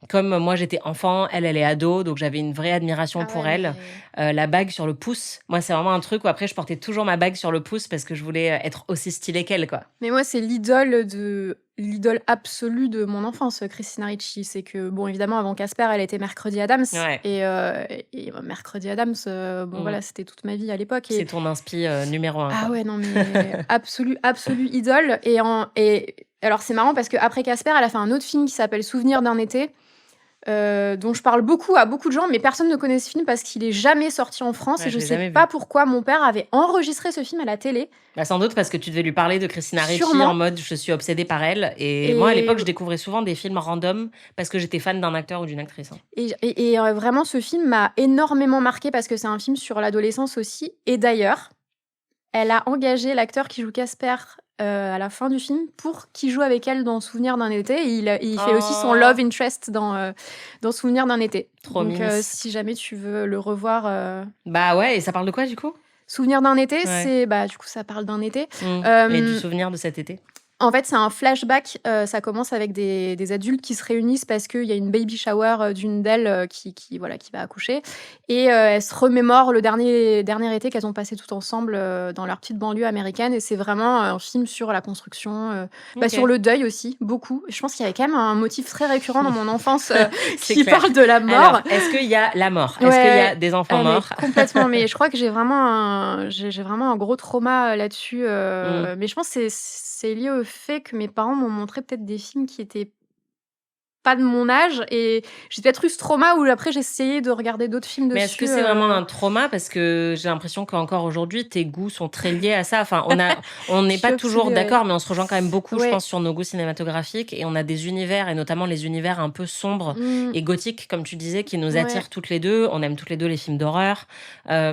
comme moi, j'étais enfant, elle est ado, donc j'avais une vraie admiration pour elle. La bague sur le pouce, moi, c'est vraiment un truc où après, je portais toujours ma bague sur le pouce parce que je voulais être aussi stylée qu'elle, quoi. Mais moi, c'est l'idole de l'idole absolue de mon enfance, Christina Ricci. C'est que, bon, évidemment, avant Casper, elle était Mercredi Adams. Ouais. Et Mercredi Adams, voilà, c'était toute ma vie à l'époque. C'est ton inspi numéro 1. Ah ouais, non, mais absolue idole. Et alors, c'est marrant parce qu'après Casper, elle a fait un autre film qui s'appelle Souvenir d'un été, dont je parle beaucoup à beaucoup de gens, mais personne ne connaît ce film parce qu'il est jamais sorti en France. Ouais, et je je l'ai jamais sais vu. pas pourquoi mon père avait enregistré ce film à la télé. Bah, sans doute parce que tu devais lui parler de Christina Ricci Sûrement. en mode je suis obsédée par elle. Et Et- moi, à l'époque, je découvrais souvent des films random parce que j'étais fan d'un acteur ou d'une actrice. Hein. Et vraiment, ce film m'a énormément marqué parce que c'est un film sur l'adolescence aussi. Et d'ailleurs, elle a engagé l'acteur qui joue Casper à la fin du film pour qu'il joue avec elle dans Souvenir d'un été. Et il fait aussi son love interest dans Souvenir d'un été. Trop Donc, mimes. si jamais tu veux le revoir, Bah ouais, et ça parle de quoi du coup Souvenir d'un été, Ouais. c'est du coup ça parle d'un été. Et du souvenir de cet été. En fait, c'est un flashback. Ça commence avec des adultes qui se réunissent parce qu'il y a une baby shower d'une d'elles qui va accoucher. Et elles se remémorent le dernier été qu'elles ont passé toutes ensemble dans leur petite banlieue américaine. Et c'est vraiment un film sur la construction, Ok. sur le deuil aussi, beaucoup. Je pense qu'il y avait quand même un motif très récurrent dans mon enfance C'est qui clair. parle de la mort. Alors, est-ce qu'il y a la mort Est-ce Ouais. qu'il y a des enfants Ah, mais morts complètement, mais je crois que j'ai vraiment un gros trauma là-dessus. Mais je pense que c'est lié au fait que mes parents m'ont montré peut-être des films qui étaient pas de mon âge et j'ai peut-être eu ce trauma où après j'ai essayé de regarder d'autres films dessus. Mais est-ce que c'est vraiment un trauma? Parce que j'ai l'impression qu'encore aujourd'hui, tes goûts sont très liés à ça. Enfin, on n'est Je pas suis toujours obsédée, d'accord, mais on se rejoint quand même beaucoup, je Ouais. pense, sur nos goûts cinématographiques. Et on a des univers, et notamment les univers un peu sombres Mm. et gothiques, comme tu disais, qui nous Ouais. attirent toutes les deux. On aime toutes les deux les films d'horreur.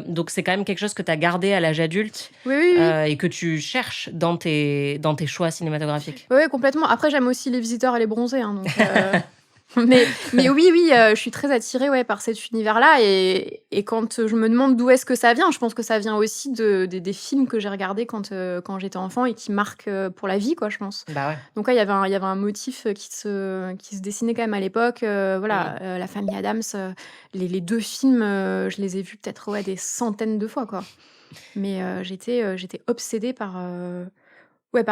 Donc c'est quand même quelque chose que tu as gardé à l'âge adulte Oui. et que tu cherches dans tes choix cinématographiques. Oui, complètement. Après, j'aime aussi Les Visiteurs et les Bronzés. Hein, donc, mais oui, je suis très attirée par cet univers-là. Et quand je me demande d'où est-ce que ça vient, je pense que ça vient aussi des films que j'ai regardés quand j'étais enfant et qui marquent pour la vie, quoi, je pense. Bah ouais. Donc il y avait un motif qui se dessinait quand même à l'époque. La famille Adams, les deux films, je les ai vus peut-être des centaines de fois, quoi. Mais j'étais obsédée par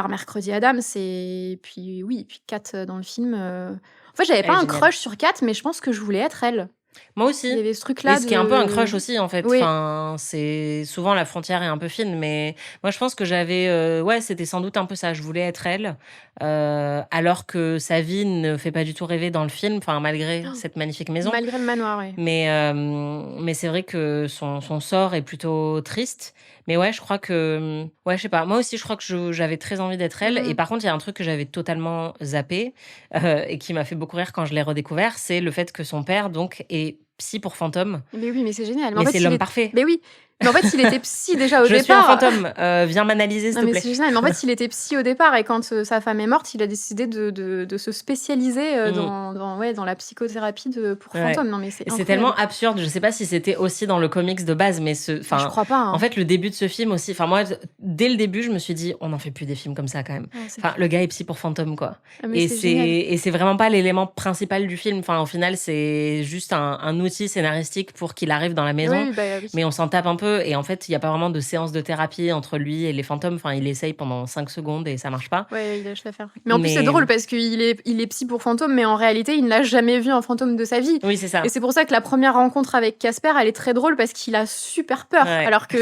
Mercredi Adams et puis Kat dans le film. En fait, j'avais pas Elle est un géniale. crush sur Kat, mais je pense que je voulais être elle. Moi aussi. Il y avait ce truc-là. Et ce qui est un peu un crush aussi, en fait. Oui. Enfin, c'est souvent la frontière est un peu fine, mais moi je pense que j'avais, c'était sans doute un peu ça. Je voulais être elle, alors que sa vie ne fait pas du tout rêver dans le film. Enfin, malgré cette magnifique maison. Malgré le manoir, oui. Mais c'est vrai que son sort est plutôt triste. Mais ouais, je crois que... Ouais, je sais pas. Moi aussi, je crois que j'avais très envie d'être elle. Mhm. Et par contre, il y a un truc que j'avais totalement zappé et qui m'a fait beaucoup rire quand je l'ai redécouvert. C'est le fait que son père, donc, est psy pour fantôme. Mais oui, mais c'est génial. Mais en fait, c'est il l'homme est- parfait. Mais oui. Mais en fait, il était psy déjà au Je départ. suis un fantôme. Viens m'analyser, s'il Non, te mais plaît. c'est génial. Mais en fait, il était psy au départ et quand sa femme est morte, il a décidé de se spécialiser dans la psychothérapie pour Ouais. fantômes. Non, mais c'est Et c'est incroyable. tellement absurde. Je sais pas si c'était aussi dans le comics de base, mais Je crois pas. Hein. en fait, le début de ce film aussi. Enfin, moi, dès le début, je me suis dit, on n'en fait plus des films comme ça quand même. Ouais, c'est Enfin, le gars est psy pour fantôme, quoi. Ah, mais Et c'est génial. c'est vraiment pas l'élément principal du film. Enfin, au final, c'est juste un outil scénaristique pour qu'il arrive dans la maison. Oui, oui. Mais on s'en tape un peu. Et en fait, il y a pas vraiment de séance de thérapie entre lui et les fantômes. Enfin, il essaye pendant 5 secondes et ça marche pas. Ouais, il lâche l'affaire. Mais en plus, Mais- c'est drôle parce qu'il est psy pour fantôme, mais en réalité, il n'a jamais vu un fantôme de sa vie. Oui, c'est ça. Et c'est pour ça que la première rencontre avec Casper, elle est très drôle parce qu'il a super peur, Ouais. alors qu'il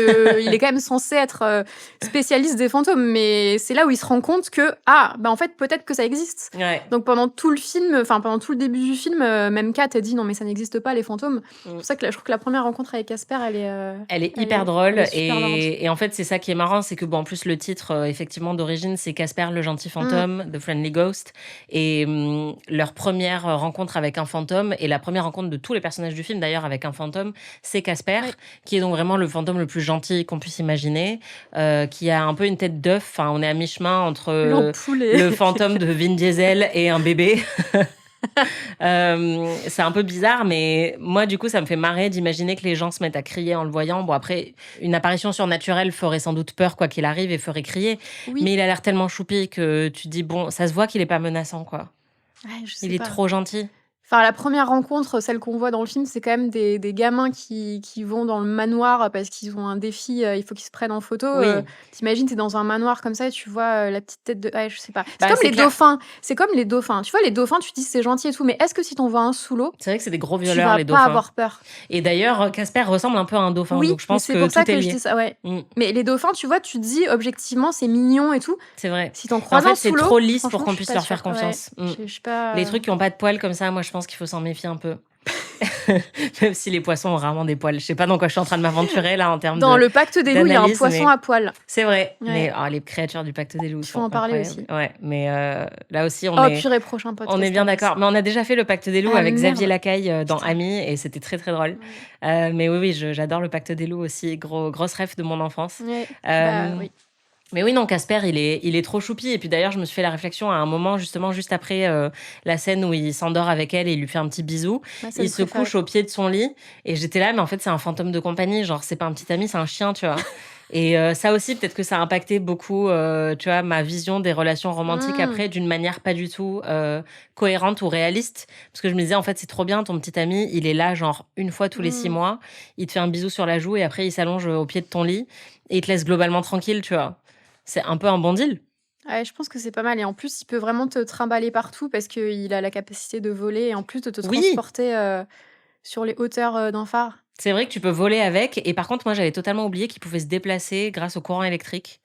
est quand même censé être spécialiste des fantômes. Mais c'est là où il se rend compte que, en fait, peut-être que ça existe. Ouais. Donc pendant tout le début du film, même Kat a dit non mais ça n'existe pas les fantômes. C'est pour ça que je trouve que la première rencontre avec Casper, elle est Hyper drôle. elle est super marrante. Et en fait, c'est ça qui est marrant, c'est que, en plus, le titre, effectivement, d'origine, c'est Casper le gentil fantôme, The Friendly Ghost. Et leur première rencontre avec un fantôme, et la première rencontre de tous les personnages du film, d'ailleurs, avec un fantôme, c'est Casper, Ouais. qui est donc vraiment le fantôme le plus gentil qu'on puisse imaginer, qui a un peu une tête d'œuf. Enfin, on est à mi-chemin entre l'ampoule et le fantôme de Vin Diesel et un bébé. C'est un peu bizarre, mais moi, du coup, ça me fait marrer d'imaginer que les gens se mettent à crier en le voyant. Bon, après, une apparition surnaturelle ferait sans doute peur, quoi qu'il arrive, et ferait crier. Oui. Mais il a l'air tellement choupi que tu te dis, bon, ça se voit qu'il est pas menaçant, quoi. Ouais, je sais Il est pas. trop gentil. Enfin, la première rencontre, celle qu'on voit dans le film, c'est quand même des gamins qui vont dans le manoir parce qu'ils ont un défi, il faut qu'ils se prennent en photo. Oui. T'imagines, t'es dans un manoir comme ça et tu vois la petite tête de... je sais pas. C'est Bah, comme c'est les clair. dauphins. C'est comme les dauphins. Tu vois, les dauphins, tu te dis c'est gentil et tout, mais est-ce que si t'en vois un sous l'eau, C'est vrai que c'est des gros tu violeurs, vas les pas dauphins. avoir peur? Et d'ailleurs, Casper ressemble un peu à un dauphin, Oui, donc je mais pense c'est que pour ça tout est que je lié. dis ça, ouais. Mm, Mais les dauphins, tu vois, tu te dis objectivement, c'est mignon et tout. c'est vrai. Si t'en En croises fait, un c'est sous l'eau, trop lisse pour franchement, qu'on je suis puisse pas leur faire sûre. Ouais. confiance. Mm. Je sais pas. Les trucs qui ont pas de poils comme ça, moi, je pense qu'il faut s'en méfier un peu. Même si les poissons ont rarement des poils. Je sais pas dans quoi je suis en train de m'aventurer là en termes Dans de... le pacte des loups, il y a un d'analyse, poisson mais- à poil. C'est vrai, Ouais. mais les créatures du pacte des loups Il faut sont en parler incroyables. aussi. Ouais, mais là aussi, Oh, purée, prochain podcast. on est bien en plus. d'accord. Mais on a déjà fait le pacte des loups Ah, avec Xavier merde. Lacaille dans Putain. Ami et c'était très très drôle. Mais oui, j'adore le pacte des loups aussi. Grosse rêve de mon enfance. Ouais. Euh, Bah, oui. Mais oui, non, Casper, il est trop choupi. Et puis d'ailleurs, je me suis fait la réflexion à un moment, justement, juste après la scène où il s'endort avec elle et il lui fait un petit bisou. Ma scène Il se préférée. couche au pied de son lit. Et j'étais là, mais en fait, c'est un fantôme de compagnie. Genre, c'est pas un petit ami, c'est un chien, tu vois. Et ça aussi, peut-être que ça a impacté beaucoup, tu vois, ma vision des relations romantiques Mm. après, d'une manière pas du tout cohérente ou réaliste. Parce que je me disais, en fait, c'est trop bien, ton petit ami, il est là, genre, une fois tous les 6 mois. Il te fait un bisou sur la joue et après, il s'allonge au pied de ton lit. Et il te laisse globalement tranquille, tu vois. C'est un peu un bon deal. Ouais, je pense que c'est pas mal. Et en plus, il peut vraiment te trimballer partout parce qu'il a la capacité de voler et en plus de te Oui. transporter sur les hauteurs d'un phare. C'est vrai que tu peux voler avec. Et par contre, moi, j'avais totalement oublié qu'il pouvait se déplacer grâce au courant électrique.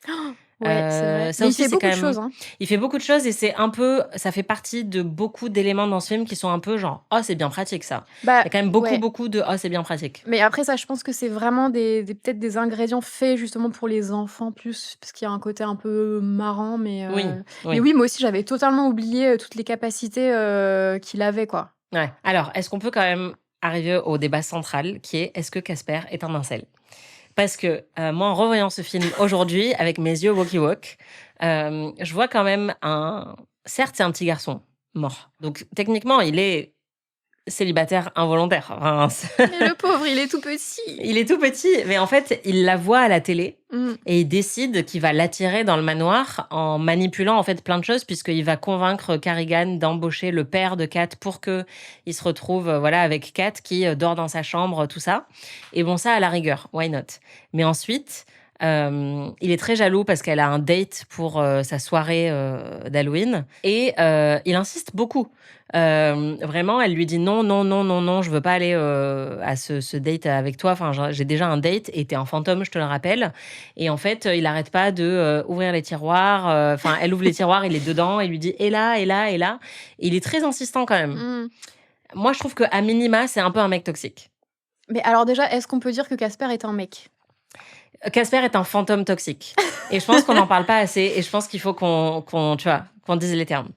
Ouais, c'est vrai. Ça Mais aussi, il fait c'est beaucoup quand de même- choses. Hein. Il fait beaucoup de choses et c'est un peu... Ça fait partie de beaucoup d'éléments dans ce film qui sont un peu genre « Oh, c'est bien pratique, ça ». Bah, Il y a quand même beaucoup, ouais. beaucoup de « Oh, c'est bien pratique Mais après ça, je pense que c'est vraiment peut-être des ingrédients faits justement pour les enfants plus, parce qu'il y a un côté un peu marrant. Mais, ». Oui, mais oui, moi aussi, j'avais totalement oublié toutes les capacités qu'il avait, quoi. Ouais. Alors, est-ce qu'on peut quand même arriver au débat central qui est est-ce que Casper est un incel? Parce que moi, en revoyant ce film aujourd'hui, avec mes yeux walkie-walk, je vois quand même un... Certes, c'est un petit garçon mort. Donc, techniquement, il est célibataire involontaire. Enfin, Mais le pauvre, il est tout petit. il est tout petit, mais en fait, il la voit à la télé Mm. et il décide qu'il va l'attirer dans le manoir en manipulant en fait plein de choses puisqu'il va convaincre Carrigan d'embaucher le père de Kat pour que il se retrouve voilà avec Kat qui dort dans sa chambre, tout ça. Et bon, ça à la rigueur, why not? Mais ensuite, il est très jaloux parce qu'elle a un date pour sa soirée d'Halloween et il insiste beaucoup. Vraiment, elle lui dit non, non, non, non, non, je veux pas aller à ce date avec toi. Enfin, j'ai déjà un date et t'es un fantôme, je te le rappelle. Et en fait, il arrête pas de ouvrir les tiroirs. Enfin, elle ouvre les tiroirs, il est dedans, il lui dit et là, et là, et là. Et il est très insistant quand même. Mm. Moi, je trouve que à minima, c'est un peu un mec toxique. Mais alors déjà, est-ce qu'on peut dire que Casper est un mec? Casper est un fantôme toxique. Et je pense qu'on n'en parle pas assez. Et je pense qu'il faut qu'on dise les termes.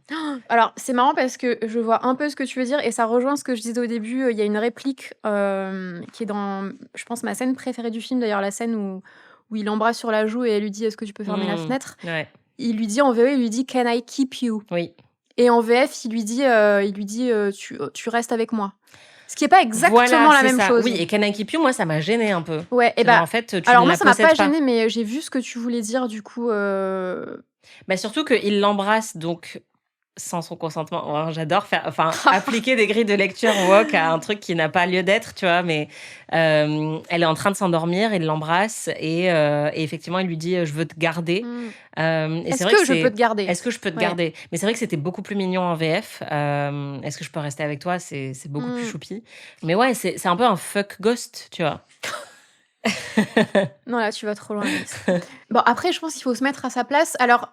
Alors, c'est marrant parce que je vois un peu ce que tu veux dire et ça rejoint ce que je disais au début. Il y a une réplique qui est dans, je pense, ma scène préférée du film. D'ailleurs, la scène où il l'embrasse sur la joue et elle lui dit « Est-ce que tu peux fermer la fenêtre ?» Ouais. Il lui dit en VO, il lui dit « Can I keep you ?» Oui. Et en VF, il lui dit tu restes avec moi ». Ce qui n'est pas exactement Voilà, la c'est même ça. chose. Oui, et Can I Keep You, moi, ça m'a gêné un peu. Ouais, et C'est genre, bah, en fait, tu alors ne moi, la ça m'a pas possèdes gêné, mais j'ai vu ce que tu voulais dire, du coup. Bah, surtout qu'il l'embrasse, donc, sans son consentement. Oh, j'adore appliquer des grilles de lecture woke à un truc qui n'a pas lieu d'être, tu vois, mais elle est en train de s'endormir, il l'embrasse et effectivement, il lui dit « Je veux te garder Mm. et Est-ce c'est vrai que je peux te garder? Est-ce que je peux te Ouais. garder? Mais c'est vrai que c'était beaucoup plus mignon en VF. Est-ce que je peux rester avec toi? C'est beaucoup plus choupi. Mais ouais, c'est un peu un fuck ghost, tu vois. Non, là, tu vas trop loin. Alice. Bon, après, je pense qu'il faut se mettre à sa place. Alors,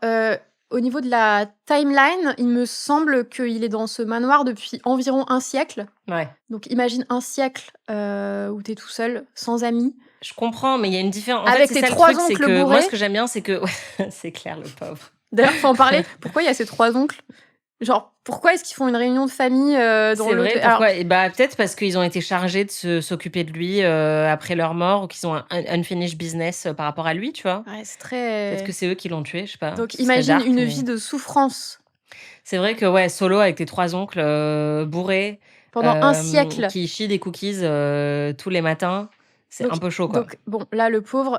au niveau de la timeline, il me semble qu'il est dans ce manoir depuis environ un siècle. Ouais. Donc, imagine un siècle où t'es tout seul, sans amis. Je comprends, mais il y a une différence. En Avec fait, c'est tes ça le 3 truc, c'est oncles que bourrés. moi, ce que j'aime bien, c'est que c'est clair, le pauvre. D'ailleurs, faut en parler. Pourquoi il y a ces 3 oncles? Genre, pourquoi est-ce qu'ils font une réunion de famille dans C'est le... vrai, Alors, pourquoi? Et bah, peut-être parce qu'ils ont été chargés de s'occuper de lui après leur mort ou qu'ils ont un unfinished business par rapport à lui, tu vois. ouais, c'est très... Peut-être que c'est eux qui l'ont tué, je sais pas. Donc, Ce serait imagine dark, une mais- vie de souffrance C'est vrai que, ouais, solo avec tes 3 oncles bourrés. pendant un siècle. Qui chient des cookies tous les matins. C'est Donc- un peu chaud, quoi. Donc, bon, là, le pauvre,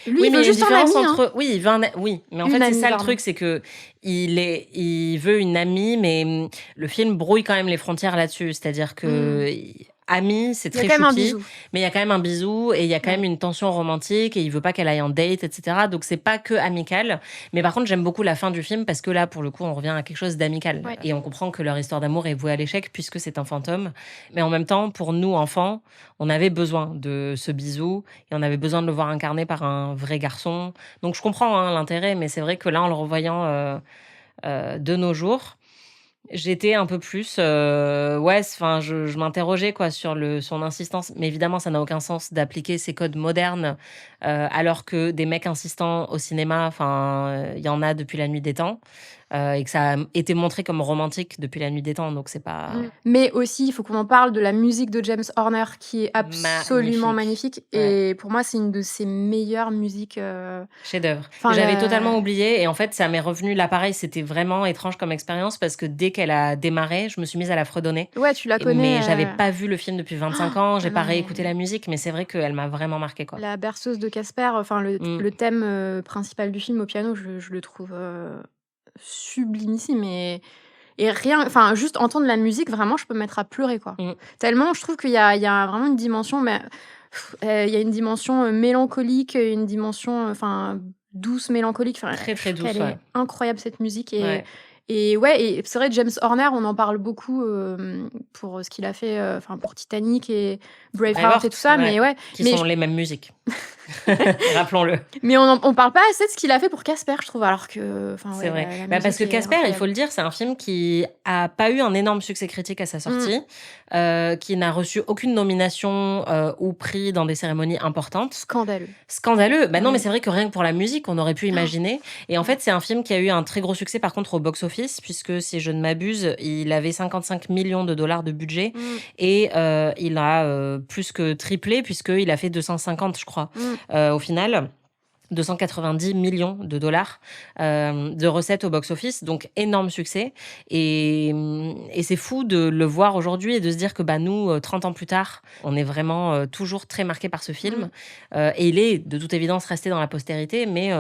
Lui, Oui, il mais veut il y a une juste un différence ami, hein. entre oui, il veut oui, mais en Une fait, c'est amie, ça le pardon. truc, c'est que il veut une amie, mais le film brouille quand même les frontières là-dessus. C'est-à-dire que ami, c'est Il y a très quand même un choupi, bisou. mais il y a quand même un bisou et il y a quand même Ouais. une tension romantique et il veut pas qu'elle aille en date, etc. Donc c'est pas que amical. Mais par contre, j'aime beaucoup la fin du film parce que là, pour le coup, on revient à quelque chose d'amical Ouais. et on comprend que leur histoire d'amour est vouée à l'échec puisque c'est un fantôme. Mais en même temps, pour nous enfants, on avait besoin de ce bisou et on avait besoin de le voir incarné par un vrai garçon. Donc je comprends hein, l'intérêt, mais c'est vrai que là, en le revoyant de nos jours, j'étais un peu plus, ouais, enfin, je m'interrogeais quoi sur son insistance. Mais évidemment, ça n'a aucun sens d'appliquer ces codes modernes, alors que des mecs insistants au cinéma, enfin, il y en a depuis la nuit des temps, et que ça a été montré comme romantique depuis la nuit des temps. Donc c'est pas Mais aussi, il faut qu'on en parle de la musique de James Horner qui est absolument magnifique. Ouais. Et pour moi, c'est une de ses meilleures musiques. Chef-d'œuvre. Enfin, J'avais totalement oublié et en fait, ça m'est revenu là pareil, c'était vraiment étrange comme expérience parce que dès qu'elle a démarré, je me suis mise à la fredonner. Ouais, tu la Mais connais. j'avais pas vu le film depuis 25 ans, j'ai Ah pas non, réécouté mais la musique, mais c'est vrai qu'elle m'a vraiment marqué quoi. la berceuse de Casper, enfin, le thème principal du film au piano, je le trouve sublimissime. Et rien, enfin, juste entendre la musique, vraiment, je peux me mettre à pleurer, quoi. Mmh. Tellement, je trouve qu'il y a vraiment une dimension, mais il y a une dimension mélancolique, une dimension, enfin, douce, mélancolique. Enfin, Très, je très trouve douce, qu'elle ouais. est incroyable, cette musique. Ouais. Et ouais, et c'est vrai, James Horner, on en parle beaucoup pour ce qu'il a fait, enfin, pour Titanic et Braveheart et tout ça, mais ouais. Qui Mais sont les mêmes musiques. Rappelons-le. mais on parle pas assez de ce qu'il a fait pour Casper, je trouve, alors que, enfin, C'est ouais, vrai. la Parce que musique est Casper, il faut incroyable. le dire, c'est un film qui a pas eu un énorme succès critique à sa sortie, qui n'a reçu aucune nomination ou prix dans des cérémonies importantes. Scandaleux. Scandaleux. Bah non, mais Oui. c'est vrai que rien que pour la musique, on aurait pu imaginer. Et en fait, c'est un film qui a eu un très gros succès par contre au box-office, puisque si je ne m'abuse, il avait 55 millions de dollars de budget et il a plus que triplé puisqu'il a fait 250, je crois, au final. 290 millions de dollars de recettes au box-office, donc énorme succès. Et c'est fou de le voir aujourd'hui et de se dire que bah, nous, 30 ans plus tard, on est vraiment toujours très marqués par ce film. Et il est de toute évidence resté dans la postérité, mais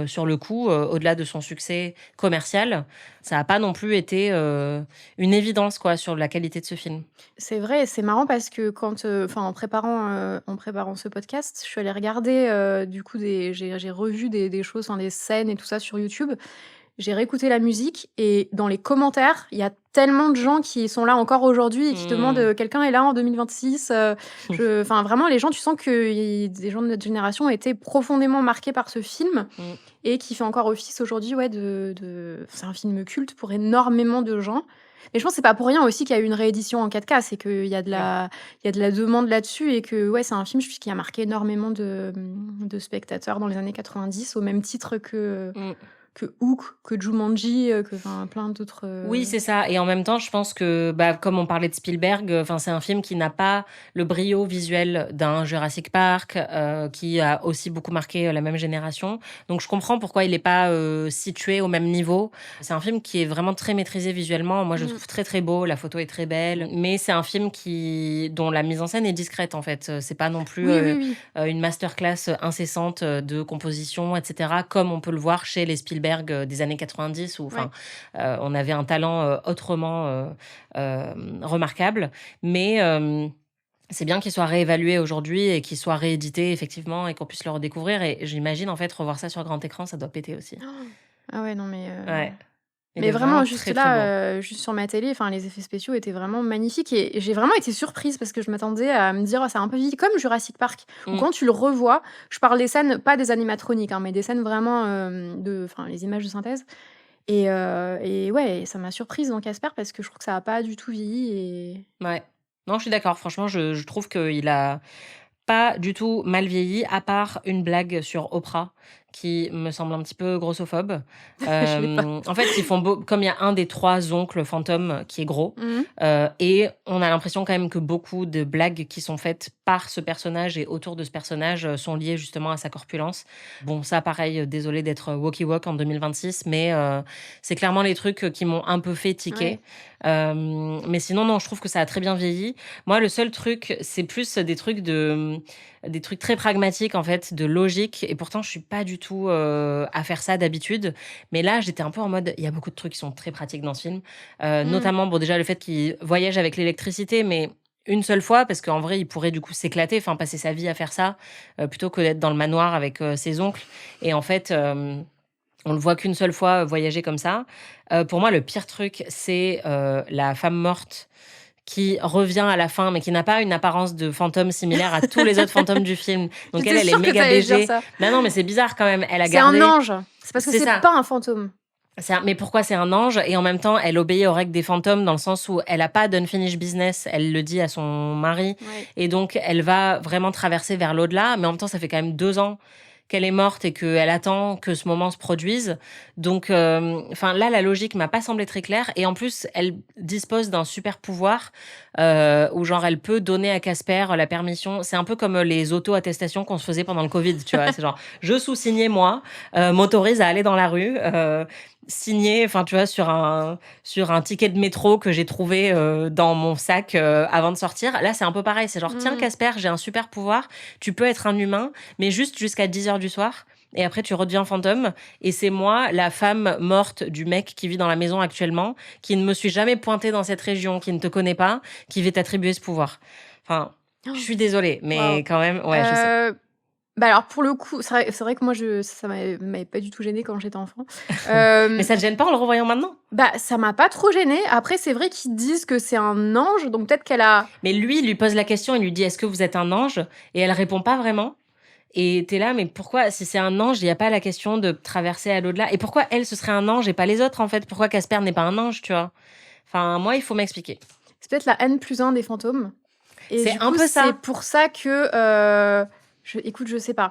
sur le coup, au-delà de son succès commercial, ça n'a pas non plus été une évidence quoi, sur la qualité de ce film. C'est vrai, et c'est marrant parce que quand, enfin, en préparant ce podcast, je suis allée regarder, du coup, j'ai revu des choses, enfin, des scènes et tout ça sur YouTube. J'ai réécouté la musique et dans les commentaires, il y a tellement de gens qui sont là encore aujourd'hui et qui demandent, «Quelqu'un est là en 2026?» Enfin, vraiment, les gens, tu sens que des gens de notre génération ont été profondément marqués par ce film et qui fait encore office aujourd'hui, ouais, c'est un film culte pour énormément de gens. Mais je pense que c'est pas pour rien aussi qu'il y a eu une réédition en 4K, c'est qu'il y a de la demande là-dessus et que, ouais, c'est un film, je pense, qui a marqué énormément de spectateurs dans les années 90, au même titre que Hook, que Jumanji, enfin, plein d'autres. Oui, c'est ça. Et en même temps, je pense que, bah, comme on parlait de Spielberg, enfin, c'est un film qui n'a pas le brio visuel d'un Jurassic Park, qui a aussi beaucoup marqué la même génération. Donc, je comprends pourquoi il n'est pas situé au même niveau. C'est un film qui est vraiment très maîtrisé visuellement. Moi, je le trouve très très beau. La photo est très belle, mais c'est un film dont la mise en scène est discrète en fait. C'est pas non plus Oui. une masterclass incessante de composition, etc. Comme on peut le voir chez les Spielberg des années 90 où enfin on avait un talent autrement remarquable, mais c'est bien qu'il soit réévalué aujourd'hui et qu'il soit réédité effectivement et qu'on puisse le redécouvrir et j'imagine en fait revoir ça sur grand écran ça doit péter aussi. Ah ouais, non mais Ouais. Il mais est vraiment, juste très, très beau. là, juste sur ma télé, enfin, les effets spéciaux étaient vraiment magnifiques et j'ai vraiment été surprise parce que je m'attendais à me dire: «Oh, c'est un peu vieilli», comme Jurassic Park, où quand tu le revois, je parle des scènes, pas des animatroniques, hein, mais des scènes vraiment, enfin, les images de synthèse et ouais, ça m'a surprise dans Casper parce que je trouve que ça a pas du tout vieilli et Ouais. Non, je suis d'accord. Franchement, je trouve qu'il a pas du tout mal vieilli, à part une blague sur Oprah qui me semble un petit peu grossophobe. Je l'ai pas. En fait, comme il y a un des 3 oncles fantômes qui est gros, Mmh. et on a l'impression quand même que beaucoup de blagues qui sont faites par ce personnage et autour de ce personnage sont liées justement à sa corpulence. Bon, ça, pareil, désolé d'être walkie walk en 2026, mais c'est clairement les trucs qui m'ont un peu fait tiquer. Ouais. Mais sinon, non, je trouve que ça a très bien vieilli. Moi, le seul truc, c'est plus des trucs très pragmatiques, en fait, de logique. Et pourtant, je suis pas du tout à faire ça d'habitude. Mais là, j'étais un peu en mode, il y a beaucoup de trucs qui sont très pratiques dans ce film. Notamment, bon, déjà, le fait qu'il voyage avec l'électricité, mais une seule fois, parce qu'en vrai, il pourrait du coup s'éclater, enfin, passer sa vie à faire ça, plutôt que d'être dans le manoir avec ses oncles. Et en fait, on le voit qu'une seule fois voyager comme ça. Pour moi, le pire truc, c'est la femme morte qui revient à la fin, mais qui n'a pas une apparence de fantôme similaire à tous les autres fantômes du film. Donc J'étais elle est sûre que méga t'allais dire BG. ça. Non, mais c'est bizarre quand même. Elle a C'est gardé. un ange. C'est parce que C'est c'est ça. pas un fantôme. Mais pourquoi c'est un ange et en même temps elle obéit aux règles des fantômes dans le sens où elle a pas d'unfinished business, elle le dit à son mari Ouais. et donc elle va vraiment traverser vers l'au-delà, mais en même temps ça fait quand même 2 ans qu'elle est morte et qu'elle attend que ce moment se produise. Donc, enfin là, la logique m'a pas semblé très claire. Et en plus, elle dispose d'un super pouvoir où genre elle peut donner à Casper la permission. C'est un peu comme les auto-attestations qu'on se faisait pendant le Covid, tu vois. C'est genre, je sous-signais moi, m'autorise à aller dans la rue. Signé, enfin tu vois, sur un ticket de métro que j'ai trouvé dans mon sac avant de sortir. Là, c'est un peu pareil. C'est genre, tiens Casper, j'ai un super pouvoir. Tu peux être un humain, mais juste jusqu'à 10h du soir. Et après, tu redeviens fantôme. Et c'est moi, la femme morte du mec qui vit dans la maison actuellement, qui ne me suis jamais pointée dans cette région, qui ne te connaît pas, qui va t'attribuer ce pouvoir. Enfin, je suis désolée, mais Wow. quand même, ouais, je sais. Bah alors pour le coup, c'est vrai que moi ça m'avait pas du tout gênée quand j'étais enfant. Mais ça te gêne pas en le revoyant maintenant? Bah ça m'a pas trop gênée. Après c'est vrai qu'ils disent que c'est un ange, donc peut-être qu'elle a. Mais lui, il lui pose la question, il lui dit, est-ce que vous êtes un ange? Et elle répond pas vraiment. Et t'es là, mais pourquoi, si c'est un ange, il n'y a pas la question de traverser à l'au-delà? Et pourquoi elle, ce serait un ange et pas les autres, en fait? Pourquoi Casper n'est pas un ange, tu vois? Enfin, moi, il faut m'expliquer. C'est peut-être la N+1 des fantômes. Et C'est du un coup, peu ça. c'est pour ça que écoute, je sais pas.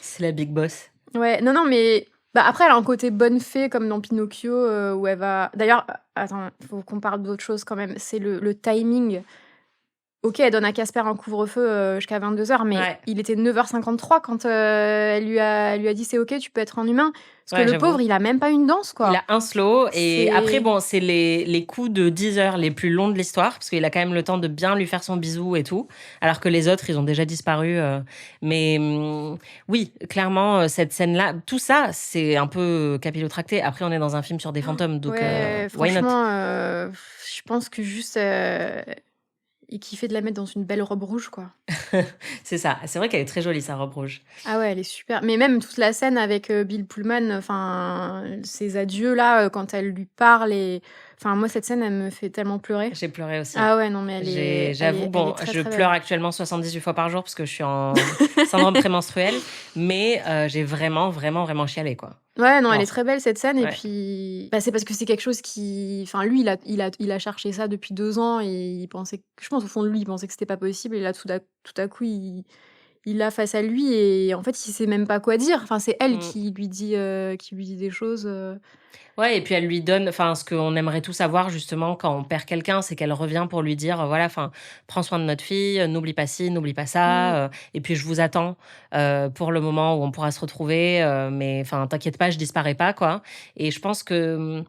C'est la big boss. Ouais, non, mais bah après, elle a un côté bonne fée comme dans Pinocchio où elle va. D'ailleurs, attends, faut qu'on parle d'autre chose quand même. C'est le timing. Ok, elle donne à Casper un couvre-feu jusqu'à 22h, mais Ouais. il était 9h53 quand elle lui a dit c'est ok, tu peux être un humain. Parce Ouais, que le j'avoue. pauvre, il a même pas une danse, quoi. Il a un slow. Et C'est- après, bon, c'est les coups de 10 heures les plus longs de l'histoire, parce qu'il a quand même le temps de bien lui faire son bisou et tout, alors que les autres, ils ont déjà disparu. Mais oui, clairement, cette scène-là, tout ça, c'est un peu capillotracté. Après, on est dans un film sur des fantômes, donc Ouais, why not? franchement, je pense que juste. Il kiffait de la mettre dans une belle robe rouge, quoi. C'est ça. C'est vrai qu'elle est très jolie, sa robe rouge. Ah ouais, elle est super. Mais même toute la scène avec Bill Pullman, enfin, ses adieux là, quand elle lui parle et. Enfin, moi, cette scène, elle me fait tellement pleurer. J'ai pleuré aussi. Ah ouais, non, mais elle est. J'avoue, elle est bon, très, je très pleure belle. actuellement 78 fois par jour parce que je suis en syndrome prémenstruel, mais j'ai vraiment, vraiment, vraiment chialé, quoi. Ouais, non, elle Non. est très belle cette scène. Et Ouais. puis, bah, c'est parce que c'est quelque chose qui. Enfin, lui, il a cherché ça depuis 2 ans et il pensait. Je pense au fond de lui, il pensait que c'était pas possible. Et là, tout à coup, il l'a face à lui et en fait, il sait même pas quoi dire. Enfin, c'est elle Mm. qui lui dit des choses. Ouais, et puis elle lui donne, enfin, ce qu'on aimerait tous savoir justement quand on perd quelqu'un, c'est qu'elle revient pour lui dire, voilà, enfin, prends soin de notre fille, n'oublie pas ci, n'oublie pas ça, et puis je vous attends pour le moment où on pourra se retrouver, mais enfin, t'inquiète pas, je disparais pas, quoi. Et je pense que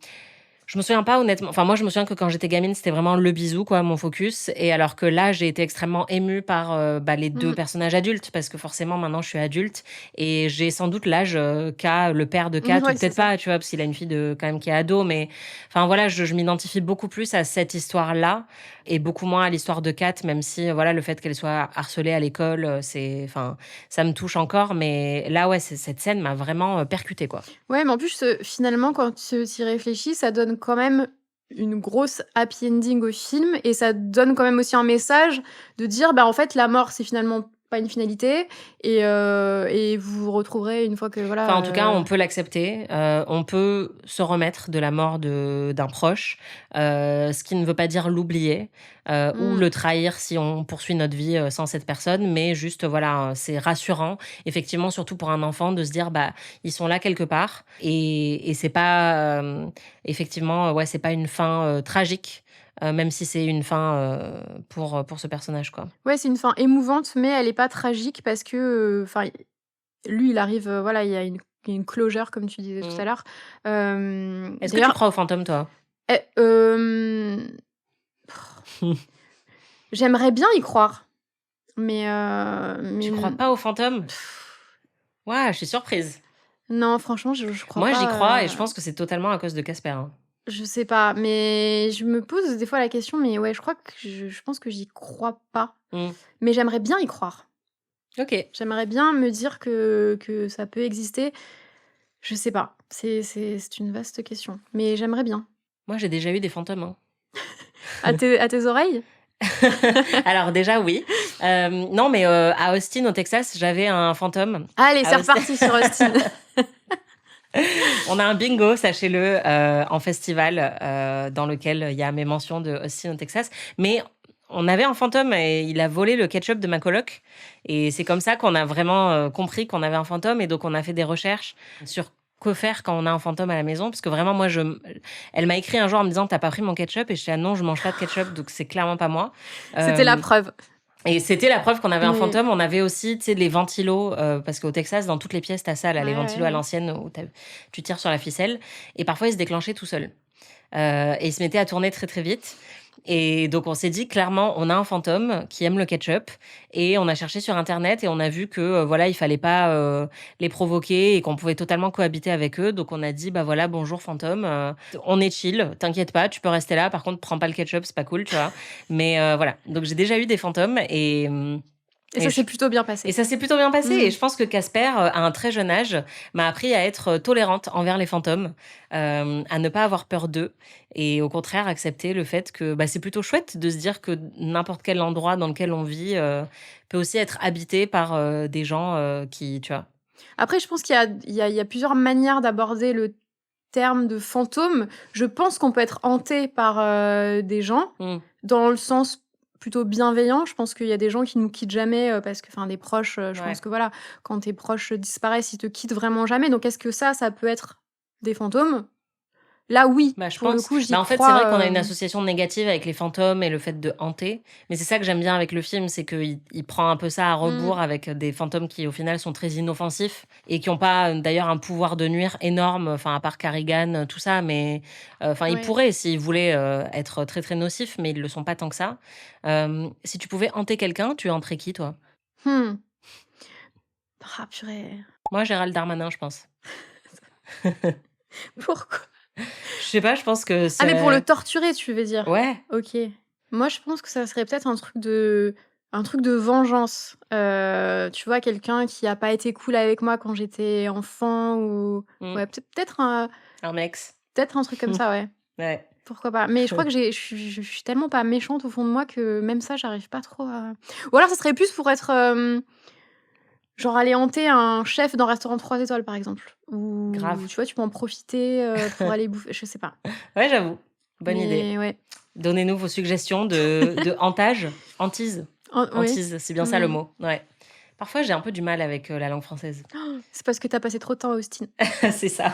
je me souviens pas honnêtement. Enfin, moi, je me souviens que quand j'étais gamine, c'était vraiment le bisou, quoi, mon focus. Et alors que là, j'ai été extrêmement émue par les 2 personnages adultes, parce que forcément, maintenant, je suis adulte et j'ai sans doute l'âge qu'a le père de Kat, Ouais, ou c'est peut-être ça. pas, tu vois, parce qu'il a une fille quand même qui est ado. Mais enfin, voilà, je m'identifie beaucoup plus à cette histoire-là et beaucoup moins à l'histoire de Kat, même si, voilà, le fait qu'elle soit harcelée à l'école, enfin, ça me touche encore. Mais là, ouais, cette scène m'a vraiment percutée, quoi. Ouais, mais en plus, finalement, quand tu y réfléchis, ça donne quand même une grosse happy ending au film et ça donne quand même aussi un message de dire, bah en fait, la mort, c'est finalement pas une finalité, et vous vous retrouverez une fois que voilà. Enfin, en tout cas, on peut l'accepter. On peut se remettre de la mort d'un proche, ce qui ne veut pas dire l'oublier ou le trahir si on poursuit notre vie sans cette personne, mais juste, voilà, c'est rassurant, effectivement, surtout pour un enfant, de se dire, bah, ils sont là quelque part et c'est pas, effectivement, ouais, c'est pas une fin tragique. Même si c'est une fin pour ce personnage, quoi. Ouais, c'est une fin émouvante, mais elle est pas tragique parce que, enfin, lui, il arrive, voilà, il y a une closure, comme tu disais tout à l'heure. Est-ce que tu crois aux fantômes, toi? J'aimerais bien y croire, mais Tu crois pas aux fantômes? Ouais, je suis surprise. non, franchement, je crois Moi, pas. j'y crois et je pense que c'est totalement à cause de Casper. Hein. Je sais pas, mais je me pose des fois la question, mais ouais, je crois que je pense que j'y crois pas. Mais j'aimerais bien y croire. Ok. J'aimerais bien me dire que ça peut exister. Je sais pas. C'est une vaste question. Mais j'aimerais bien. Moi, j'ai déjà eu des fantômes. Hein. À tes oreilles? Alors déjà, oui. Non, mais à Austin, au Texas, j'avais un fantôme. Allez, c'est reparti sur Austin. On a un bingo, sachez-le, en festival dans lequel il y a mes mentions de Austin au Texas. Mais on avait un fantôme et il a volé le ketchup de ma coloc. Et c'est comme ça qu'on a vraiment compris qu'on avait un fantôme. Et donc, on a fait des recherches sur quoi faire quand on a un fantôme à la maison. Parce que vraiment, moi, elle m'a écrit un jour en me disant « T'as pas pris mon ketchup ?» Et je dis « Ah non, je mange pas de ketchup, donc c'est clairement pas moi. » C'était la preuve. Et c'était la preuve qu'on avait un fantôme. On avait aussi, tu sais, les ventilos, parce qu'au Texas, dans toutes les pièces, t'as ça, là, les ventilos à l'ancienne, où tu tires sur la ficelle. Et parfois, ils se déclenchaient tout seuls. Et ils se mettaient à tourner très, très vite. Et donc, on s'est dit, clairement, on a un fantôme qui aime le ketchup. Et on a cherché sur Internet et on a vu que, voilà, il fallait pas les provoquer et qu'on pouvait totalement cohabiter avec eux. Donc, on a dit, bah voilà, bonjour fantôme, on est chill, t'inquiète pas, tu peux rester là. Par contre, prends pas le ketchup, c'est pas cool, tu vois. Mais voilà. Donc, j'ai déjà eu des fantômes et ça s'est plutôt bien passé. Et ça s'est plutôt bien passé. Et je pense que Casper, à un très jeune âge, m'a appris à être tolérante envers les fantômes, à ne pas avoir peur d'eux et au contraire accepter le fait que bah, c'est plutôt chouette de se dire que n'importe quel endroit dans lequel on vit peut aussi être habité par des gens qui, tu vois. Après, je pense qu'il y a plusieurs manières d'aborder le terme de fantôme. Je pense qu'on peut être hanté par des gens, dans le sens plutôt bienveillant. Je pense qu'il y a des gens qui nous quittent jamais parce que, enfin, des proches, je pense que voilà, quand tes proches disparaissent, ils te quittent vraiment jamais. Donc, est-ce que ça peut être des fantômes? Là, oui. Bah, je pour pense. le coup, j'y En fait, crois, c'est vrai qu'on a une association négative avec les fantômes et le fait de hanter. Mais c'est ça que j'aime bien avec le film, c'est qu'il prend un peu ça à rebours avec des fantômes qui, au final, sont très inoffensifs et qui n'ont pas, d'ailleurs, un pouvoir de nuire énorme, enfin, à part Carrigan, tout ça. Mais ils pourraient, s'ils voulaient, être très, très nocifs, mais ils ne le sont pas tant que ça. Si tu pouvais hanter quelqu'un, tu hanterais qui, toi? Ah, purée. Moi, Gérald Darmanin, je pense. Pourquoi? Je sais pas, je pense que c'est... Ah, mais pour le torturer, tu veux dire? Ouais. Ok. Moi, je pense que ça serait peut-être un truc de vengeance. Tu vois, quelqu'un qui a pas été cool avec moi quand j'étais enfant ou ouais, peut-être un ex. Peut-être un truc comme ça, ouais. Ouais. Pourquoi pas? Mais je crois que je suis tellement pas méchante au fond de moi que même ça, j'arrive pas trop à. Ou alors, ça serait plus pour être genre aller hanter un chef d'un restaurant 3 étoiles, par exemple. Ou Grave. tu vois, tu peux en profiter pour aller bouffer. Je sais pas. Ouais, j'avoue. Bonne idée. Ouais. Donnez-nous vos suggestions de hantage. Hantise. Hantise, c'est bien ça le mot. Ouais. Parfois, j'ai un peu du mal avec la langue française. C'est parce que t'as passé trop de temps à Austin. C'est ça.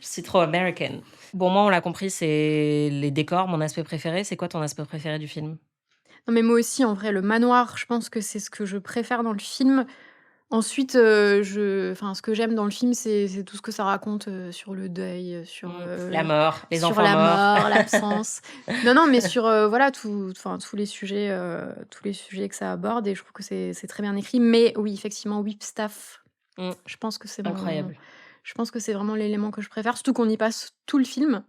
Je suis trop American. Bon, moi, on l'a compris, c'est les décors, mon aspect préféré. C'est quoi ton aspect préféré du film? Non, mais moi aussi, en vrai, le manoir, je pense que c'est ce que je préfère dans le film. Ensuite, ce que j'aime dans le film, c'est tout ce que ça raconte sur le deuil, sur la mort, les sur enfants la morts. mort, l'absence. Non, mais sur voilà tous les sujets que ça aborde, et je trouve que c'est très bien écrit. Mais oui, effectivement, Whipstaff, je pense que c'est incroyable. Je pense que c'est vraiment l'élément que je préfère, surtout qu'on y passe tout le film.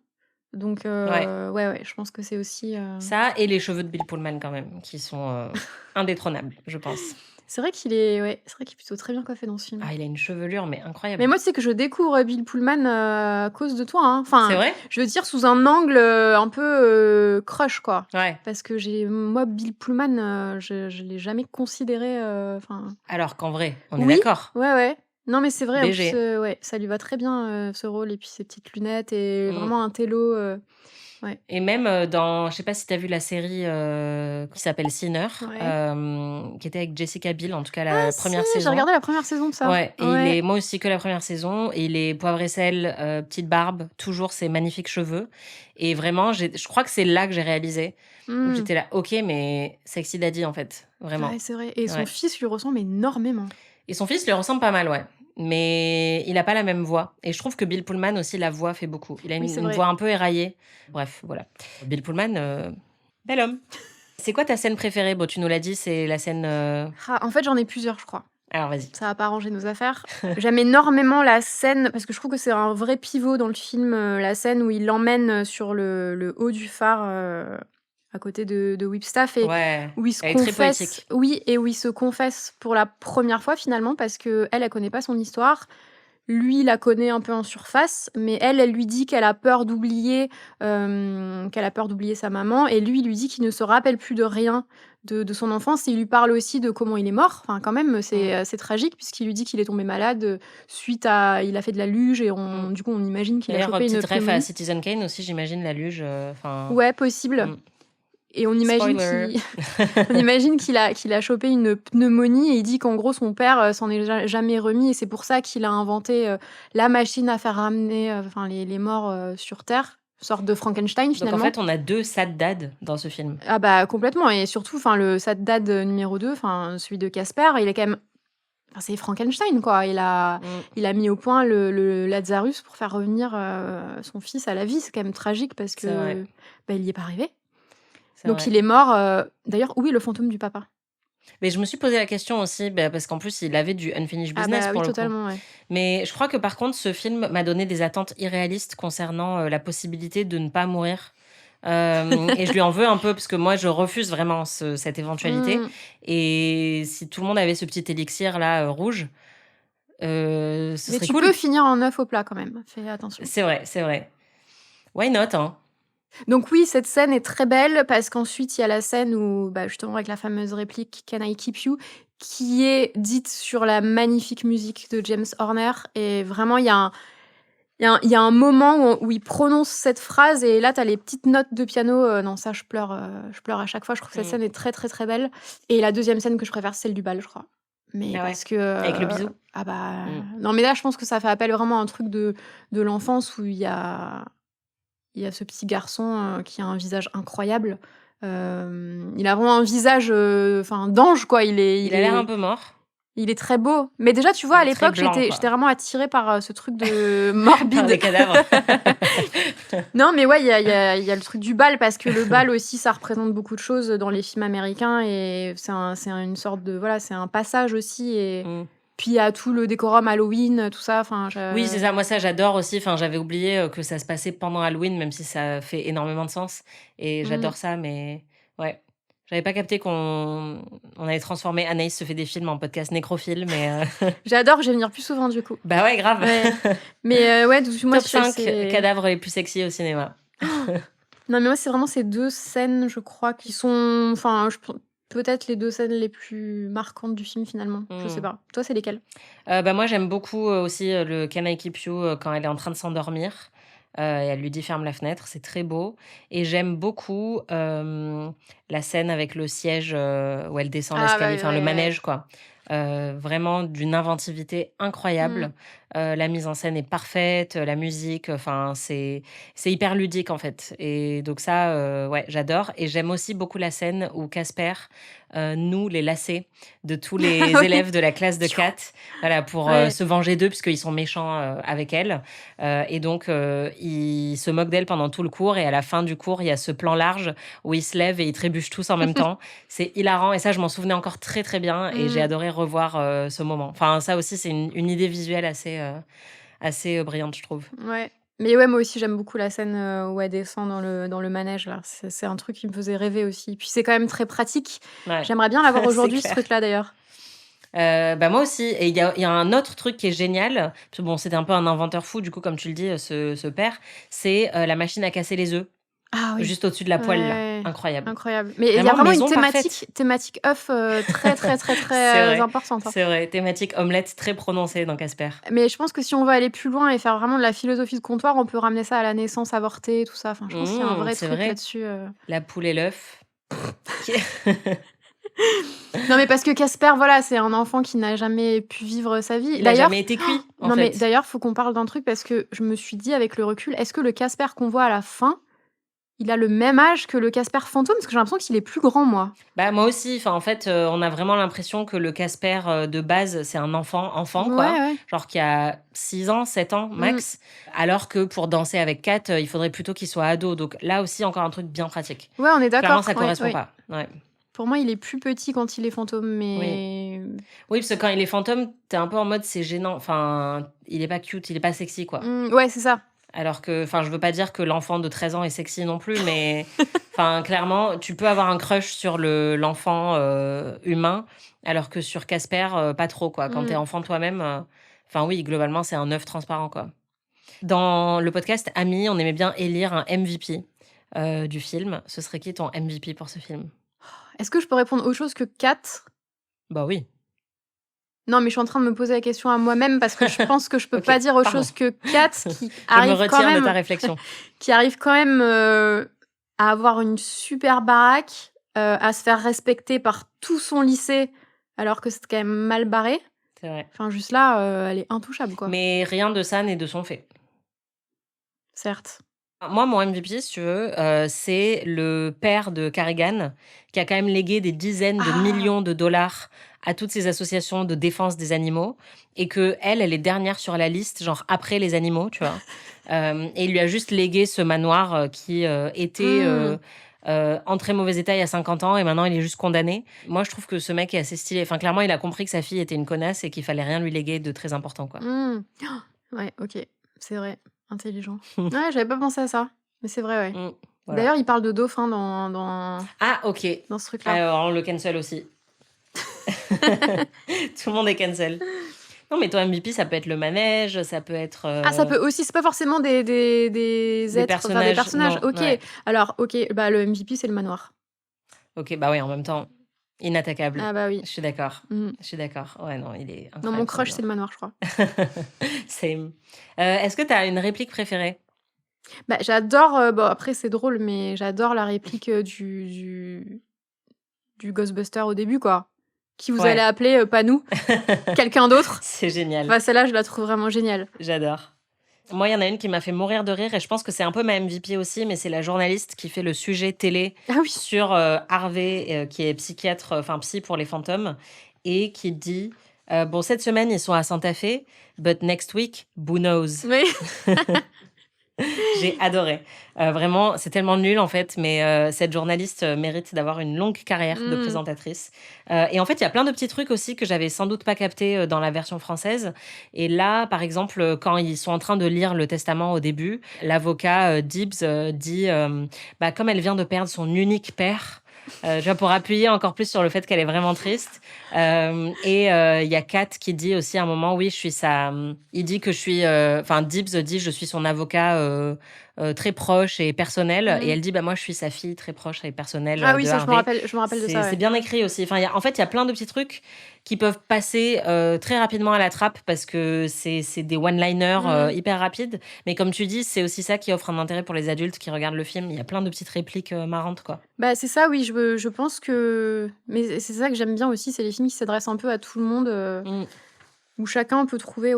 Donc ouais, je pense que c'est aussi ça et les cheveux de Bill Pullman quand même, qui sont indétrônables, je pense. C'est vrai qu'il est plutôt très bien coiffé dans ce film. Ah, il a une chevelure, mais incroyable. Mais moi, tu sais que je découvre Bill Pullman à cause de toi. Hein. C'est Enfin, vrai? je veux dire sous un angle un peu crush, quoi. Ouais. Parce que moi, Bill Pullman, je l'ai jamais considéré. Enfin, Alors qu'en vrai, on est oui, d'accord. ouais. Non, mais c'est vrai. En BG. plus, ouais, ça lui va très bien ce rôle et puis ses petites lunettes et Mm. vraiment un télo. Ouais. Et même dans, je sais pas si t'as vu la série qui s'appelle Sinner, Ouais. qui était avec Jessica Biel, en tout cas la première Si, j'ai saison. regardé la première saison de ça. Ouais, et Ouais. moi aussi que la première saison, et il est poivre et sel, petite barbe, toujours ses magnifiques cheveux. Et vraiment, je crois que c'est là que j'ai réalisé. Donc Mm. j'étais là, ok, mais sexy daddy en fait, vraiment. Ouais, c'est vrai. Et son Ouais. fils lui ressemble énormément. Et son fils lui ressemble pas mal, ouais. Mais il a pas la même voix. Et je trouve que Bill Pullman aussi, la voix fait beaucoup. Il a Oui, c'est une vrai. voix un peu éraillée. Bref, voilà. Bill Pullman, bel homme. C'est quoi ta scène préférée? Bon, tu nous l'as dit, c'est la scène... En fait, j'en ai plusieurs, je crois. Alors, vas-y. Ça va pas arranger nos affaires. J'aime énormément la scène, parce que je trouve que c'est un vrai pivot dans le film, la scène où il l'emmène sur le haut du phare à côté de Whipstaff et Ouais, où il se elle est très confesse. poétique. Oui, et où il se confesse pour la première fois finalement, parce que elle connaît pas son histoire. Lui, il la connaît un peu en surface, mais elle lui dit qu'elle a peur d'oublier sa maman, et lui, il lui dit qu'il ne se rappelle plus de rien de son enfance, et il lui parle aussi de comment il est mort. Enfin, quand même, c'est tragique, puisqu'il lui dit qu'il est tombé malade suite à... Il a fait de la luge, et du coup, on imagine qu'il a D'ailleurs, chopé une petite ref à pneumonie. Citizen Kane aussi, j'imagine, la luge. Ouais, possible. Mm. Et on imagine Spoiler. on imagine qu'il a chopé une pneumonie, et il dit qu'en gros son père s'en est jamais remis, et c'est pour ça qu'il a inventé la machine à faire ramener les morts sur Terre, sorte de Frankenstein Donc finalement. en fait, on a 2 sad dad dans ce film. Ah bah complètement, et surtout le sad dad numéro 2, celui de Casper, il est quand même... c'est Frankenstein, quoi. Il a mis au point le Lazarus pour faire revenir son fils à la vie. C'est quand même tragique parce C'est vrai. que il n'y est pas arrivé. C'est Donc vrai. il est mort. D'ailleurs, où est le fantôme du papa? Mais je me suis posé la question aussi, parce qu'en plus, il avait du unfinished business Ah bah pour oui, le coup. totalement, ouais. Mais je crois que par contre, ce film m'a donné des attentes irréalistes concernant la possibilité de ne pas mourir. Et je lui en veux un peu parce que moi, je refuse vraiment cette éventualité. Mm. Et si tout le monde avait ce petit élixir là rouge, ce Mais serait tu cool. peux finir en œuf au plat quand même. Fais attention. C'est vrai, c'est vrai. Why not, hein? Donc oui, cette scène est très belle parce qu'ensuite il y a la scène où, justement avec la fameuse réplique Can I keep you, qui est dite sur la magnifique musique de James Horner, et vraiment il y a un moment où il prononce cette phrase, et là t'as les petites notes de piano. Non, ça je pleure à chaque fois. Je trouve que cette scène est très très très belle. Et la deuxième scène que je préfère, c'est celle du bal, je crois. Mais Ah ouais. parce que Avec le bisou. Ah bah non, mais là je pense que ça fait appel vraiment à un truc de l'enfance où il y a ce petit garçon qui a un visage incroyable. Il a vraiment un visage d'ange, quoi. Il Il a l'air un peu mort. Il est très beau. Mais déjà, tu vois, à Il est très l'époque, blanc, quoi. j'étais vraiment attirée par ce truc de morbide. Par des cadavres. Non, mais ouais, il y a le truc du bal, parce que le bal aussi, ça représente beaucoup de choses dans les films américains, et c'est une sorte de... Voilà, c'est un passage aussi, et... Puis il y a tout le décorum Halloween, tout ça. Oui, c'est ça. Moi, ça, j'adore aussi. J'avais oublié que ça se passait pendant Halloween, même si ça fait énormément de sens. Et j'adore ça, mais ouais. J'avais pas capté qu'on allait transformer Anaïs se fait des films en podcast nécrophile, mais... J'adore, je vais venir plus souvent, du coup. Bah ouais, grave. Ouais. Mais ouais, moi, Top 5 cadavres les plus sexy au cinéma. Non, mais moi, c'est vraiment ces deux scènes, je crois, qui sont... peut-être les deux scènes les plus marquantes du film, finalement. Je sais pas. Toi, c'est lesquelles? Moi, j'aime beaucoup aussi le Can I Keep You quand elle est en train de s'endormir. Et elle lui dit ferme la fenêtre, c'est très beau. Et j'aime beaucoup la scène avec le siège où elle descend l'escalier, le manège, quoi. Vraiment d'une inventivité incroyable. La mise en scène est parfaite, la musique, c'est hyper ludique en fait. Et donc ça, ouais, j'adore. Et j'aime aussi beaucoup la scène où Casper noue les lacets de tous les élèves de la classe de Kat, voilà, pour se venger d'eux puisqu'ils sont méchants avec elle. Et donc il se moque d'elle pendant tout le cours, et à la fin du cours, il y a ce plan large où ils se lèvent et ils trébuchent tous en même temps. C'est hilarant, et ça, je m'en souvenais encore très très bien, et j'ai adoré revoir ce moment. Ça aussi, c'est une idée visuelle assez brillante, je trouve. Ouais. Mais ouais, moi aussi, j'aime beaucoup la scène où elle descend dans le manège, là. C'est un truc qui me faisait rêver aussi. Puis c'est quand même très pratique. Ouais. J'aimerais bien l'avoir C'est aujourd'hui, ce clair. truc-là, d'ailleurs. Moi aussi. Et il y a un autre truc qui est génial. Parce que bon, c'était un peu un inventeur fou, du coup, comme tu le dis, ce père. C'est la machine à casser les œufs. Ah oui. Juste au-dessus de la poêle, là. Ouais. Incroyable. Incroyable. Mais il y a Vraiment, vraiment maison une parfaite. thématique œuf très, très, très, C'est très vrai. importante. Hein. C'est vrai. Thématique omelette très prononcée dans Casper. Mais je pense que si on veut aller plus loin et faire vraiment de la philosophie de comptoir, on peut ramener ça à la naissance avortée, tout ça. Enfin, je pense qu'il y a un vrai C'est truc vrai. là-dessus. La poule et l'œuf. Non, mais parce que Casper, voilà, c'est un enfant qui n'a jamais pu vivre sa vie. Il a jamais été cuit, en non, fait. mais d'ailleurs, faut qu'on parle d'un truc parce que je me suis dit avec le recul, est-ce que le Casper qu'on voit à la fin, il a le même âge que le Casper fantôme? Parce que j'ai l'impression qu'il est plus grand, moi. Moi aussi. Enfin, en fait, on a vraiment l'impression que le Casper de base, c'est un enfant, quoi. Ouais. Genre qui a 6 ans, 7 ans max. Alors que pour danser avec Kat, il faudrait plutôt qu'il soit ado. Donc là aussi, encore un truc bien pratique. Ouais, on est d'accord. Clairement, ça Ouais, correspond ouais. pas. Ouais. Pour moi, il est plus petit quand il est fantôme, mais... Oui, parce que quand il est fantôme, t'es un peu en mode c'est gênant. Enfin, il est pas cute, il est pas sexy, quoi. Ouais, c'est ça. Alors que, enfin, je veux pas dire que l'enfant de 13 ans est sexy non plus, mais enfin, clairement, tu peux avoir un crush sur l'enfant humain, alors que sur Casper, pas trop, quoi. Quand t'es enfant toi-même, enfin oui, globalement, c'est un œuf transparent, quoi. Dans le podcast Ami, on aimait bien élire un MVP du film. Ce serait qui ton MVP pour ce film? Est-ce que je peux répondre autre chose que 4? Bah oui. Non, mais je suis en train de me poser la question à moi-même parce que je pense que je peux Ok, pas dire autre pardon. chose que 4 qui Je me arrive quand retire de même, ta réflexion. qui arrive quand même à avoir une super baraque, à se faire respecter par tout son lycée alors que c'est quand même mal barré. C'est vrai. Enfin, juste là, elle est intouchable, quoi. Mais rien de ça n'est de son fait. Certes. Moi, mon MVP, si tu veux, c'est le père de Carrigan, qui a quand même légué des dizaines de millions de dollars à toutes ces associations de défense des animaux, et que elle est dernière sur la liste, genre après les animaux, tu vois. Et il lui a juste légué ce manoir qui était en très mauvais état il y a 50 ans, et maintenant il est juste condamné. Moi, je trouve que ce mec est assez stylé. Enfin, clairement, il a compris que sa fille était une connasse et qu'il fallait rien lui léguer de très important, quoi. Ouais, ok. C'est vrai. Intelligent. Ouais, j'avais pas pensé à ça. Mais c'est vrai, ouais. Voilà. D'ailleurs, il parle de dauphin dans Ah, ok. dans ce truc-là. Alors, on le cancel aussi. Tout le monde est cancel. Non, mais ton MVP, ça peut être le manège, ça peut être... Ça peut aussi, c'est pas forcément des êtres, personnages, des personnages. non, Ok, ouais. alors, ok, bah le MVP, c'est le manoir. Ok, bah oui, en même temps, inattaquable. Ah bah oui. Je suis d'accord. Mhm. Je suis d'accord. Ouais, non, il est incroyable. Non, mon crush, ce c'est le manoir, je crois. Same. Est-ce que tu as une réplique préférée? Bah, j'adore, bon, après, c'est drôle, mais j'adore la réplique du Ghostbuster au début, quoi. Qui vous Ouais. allez appeler, pas nous, quelqu'un d'autre. C'est génial. Bah, celle-là, je la trouve vraiment géniale. J'adore. Moi, il y en a une qui m'a fait mourir de rire, et je pense que c'est un peu ma MVP aussi, mais c'est la journaliste qui fait le sujet télé Ah oui. sur Harvey, qui est psychiatre, enfin psy pour les fantômes, et qui dit bon, cette semaine, ils sont à Santa Fe, but next week, who knows? Oui. J'ai adoré. Vraiment, c'est tellement nul en fait, mais cette journaliste mérite d'avoir une longue carrière de présentatrice. Et en fait, il y a plein de petits trucs aussi que j'avais sans doute pas capté dans la version française. Et là, par exemple, quand ils sont en train de lire le testament au début, l'avocat Gibbs dit comme elle vient de perdre son unique père. Pour appuyer encore plus sur le fait qu'elle est vraiment triste. Et il y a Kat qui dit aussi à un moment, oui, je suis sa... Il dit que je suis... Gibbs dit, je suis son avocat très proche et personnel. Et elle dit, moi, je suis sa fille très proche et personnelle. Ah oui, de ça, Harvey. je me rappelle de ça. Ouais. C'est bien écrit aussi. Enfin, en fait, il y a plein de petits trucs qui peuvent passer très rapidement à la trappe parce que c'est des one-liners hyper rapides. Mais comme tu dis, c'est aussi ça qui offre un intérêt pour les adultes qui regardent le film. Il y a plein de petites répliques marrantes, quoi. Bah, c'est ça, oui, je pense que... Mais c'est ça que j'aime bien aussi, c'est les films qui s'adressent un peu à tout le monde, où chacun peut trouver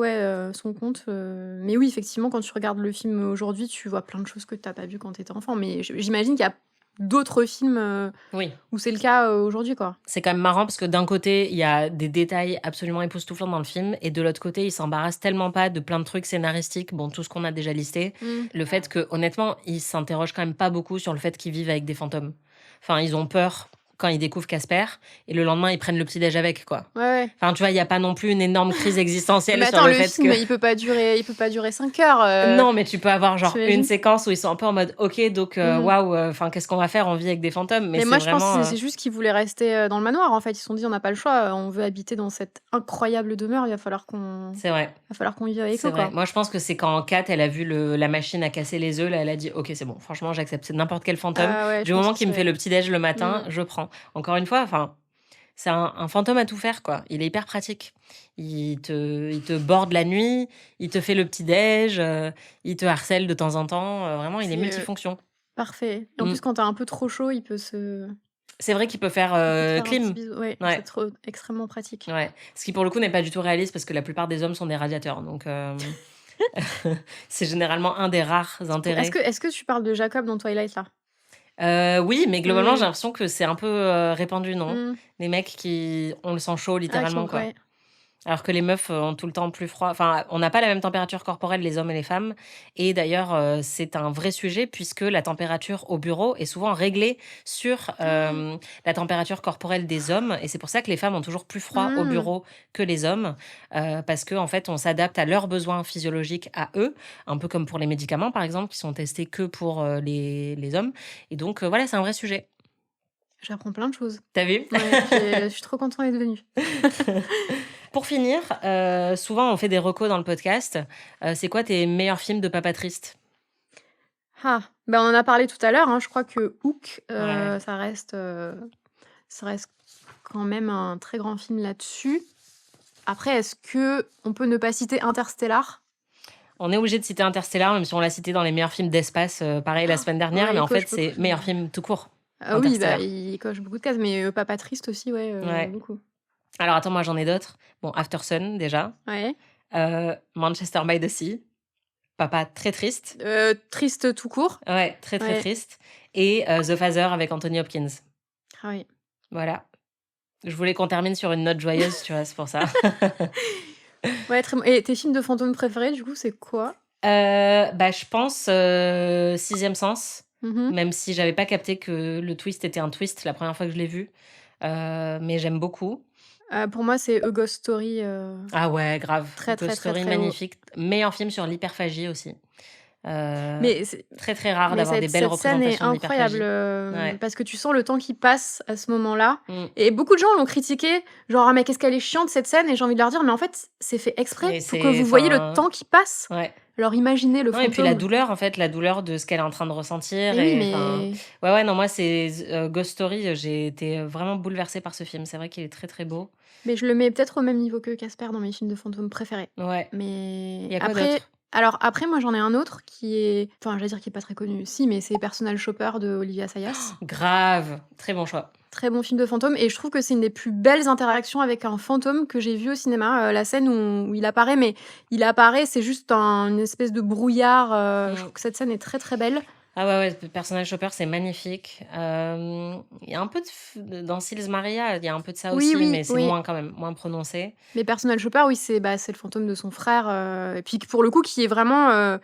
son compte. Mais oui, effectivement, quand tu regardes le film aujourd'hui, tu vois plein de choses que tu n'as pas vues quand tu étais enfant. Mais j'imagine qu'il y a d'autres films Oui. où c'est le cas aujourd'hui, quoi. C'est quand même marrant parce que d'un côté, il y a des détails absolument époustouflants dans le film, et de l'autre côté, il s'embarrasse tellement pas de plein de trucs scénaristiques, bon, tout ce qu'on a déjà listé. Le fait que, honnêtement, ils s'interrogent quand même pas beaucoup sur le fait qu'ils vivent avec des fantômes. Enfin, ils ont peur quand ils découvrent Casper et le lendemain ils prennent le petit-déj avec, quoi. Ouais. Enfin, tu vois, il y a pas non plus une énorme crise existentielle Mais sur attends, le le fait film, que... il peut pas durer 5 heures. Non, mais tu peux avoir genre t'imagines une séquence où ils sont un peu en mode ok, donc waouh, enfin qu'est-ce qu'on va faire? On vit avec des fantômes, mais Mais c'est moi, je pense vraiment que c'est juste qu'ils voulaient rester dans le manoir. En fait, ils se sont dit, on n'a pas le choix, on veut habiter dans cette incroyable demeure, il va falloir qu'on c'est vrai. vive avec C'est eux, vrai. quoi. Moi, je pense que c'est quand Kat, elle a vu la machine à casser les œufs, là, elle a dit ok, c'est bon, franchement, j'accepte n'importe quel fantôme. Ah ouais, je Du pense moment que qu'il me fait le petit-déj le matin, Mm. je prends. Encore une fois, enfin, c'est un fantôme à tout faire, quoi. Il est hyper pratique. Il te borde la nuit, il te fait le petit-déj, il te harcèle de temps en temps. Vraiment, il est C'est, multifonction. parfait. Et en Mm. plus, quand t'as un peu trop chaud, il peut se C'est vrai qu'il peut faire il peut te faire un clim. petit bisou. Ouais, Ouais. c'est trop extrêmement pratique. Ouais. Ce qui, pour le coup, n'est pas du tout réaliste parce que la plupart des hommes sont des radiateurs. Donc, c'est généralement un des rares intérêts. Est-ce que tu parles de Jacob dans Twilight, là? Oui, mais globalement, Mm. j'ai l'impression que c'est un peu répandu, non? Mm. Les mecs qui ont le sang chaud, Ah, littéralement, quoi. ouais. Alors que les meufs ont tout le temps plus froid. Enfin, on n'a pas la même température corporelle, les hommes et les femmes. Et d'ailleurs, c'est un vrai sujet puisque la température au bureau est souvent réglée sur la température corporelle des hommes. Et c'est pour ça que les femmes ont toujours plus froid au Mm. bureau que les hommes. Parce qu'en fait, on s'adapte à leurs besoins physiologiques à eux. Un peu comme pour les médicaments, par exemple, qui sont testés que pour les hommes. Et donc, voilà, c'est un vrai sujet. J'apprends plein de choses. T'as vu? Ouais, je suis trop contente d'être venue. Pour finir, souvent on fait des recos dans le podcast. C'est quoi tes meilleurs films de papa triste? Ah, ben on en a parlé tout à l'heure, hein, je crois que Hook, Ouais. ça reste quand même un très grand film là-dessus. Après, est-ce qu'on peut ne pas citer Interstellar? On est obligé de citer Interstellar, même si on l'a cité dans les meilleurs films d'espace, pareil la semaine dernière, Ouais, mais il en fait coche c'est beaucoup. meilleur film tout court. Ah oui, bah, Interstellar. il coche beaucoup de cases, mais Papa Triste aussi, ouais, Ouais. beaucoup. Alors attends, moi j'en ai d'autres. Bon, After Sun déjà. Ouais. Manchester by the Sea. Papa très triste. Triste tout court. Ouais, très Ouais. triste. Et The Father avec Anthony Hopkins. Ah oui. Voilà. Je voulais qu'on termine sur une note joyeuse, tu vois, c'est pour ça. Ouais, très bon. Et tes films de fantômes préférés, du coup, c'est quoi? Bah, je pense Sixième Sens, Mhm. même si j'avais pas capté que le twist était un twist la première fois que je l'ai vu. Mais j'aime beaucoup. Pour moi, c'est A Ghost Story. Ah ouais, grave. Très, Ghost très, très, Story, très haut. magnifique. Meilleur film sur l'hyperphagie aussi. Mais Très très rare mais d'avoir des belles cette scène est représentations incroyable d'hyperphagie. Ouais. parce que tu sens le temps qui passe à ce moment-là. Mm. Et beaucoup de gens l'ont critiqué, genre ah mais qu'est-ce qu'elle est chiante cette scène, et j'ai envie de leur dire mais en fait c'est fait exprès Mais pour que vous voyez le temps qui passe. Ouais. Alors imaginez le Non, fantôme. et puis la douleur, en fait, la douleur de ce qu'elle est en train de ressentir. Mais oui, et, mais enfin, ouais, non, moi, c'est Ghost Story. J'ai été vraiment bouleversée par ce film. C'est vrai qu'il est très, très beau. je le mets peut-être au même niveau que Casper dans mes films de fantômes préférés. Ouais. Mais Il y a quoi après, d'autre? alors après moi j'en ai un autre qui est, enfin j'allais dire qui est pas très connu, si, mais c'est Personal Shopper de Olivia Assayas. Grave. Très bon choix. Très bon film de fantôme, et je trouve que c'est une des plus belles interactions avec un fantôme que j'ai vu au cinéma. La scène où il apparaît, mais il apparaît, c'est juste une espèce de brouillard. Je trouve que cette scène est très très belle. Ah ouais, Personal Shopper, c'est magnifique. Il y a un peu dans Sils Maria, il y a un peu de ça Oui, aussi, oui, mais c'est oui. moins quand même, moins prononcé. Mais Personal Shopper, oui, c'est le fantôme de son frère, et puis pour le coup qui est vraiment,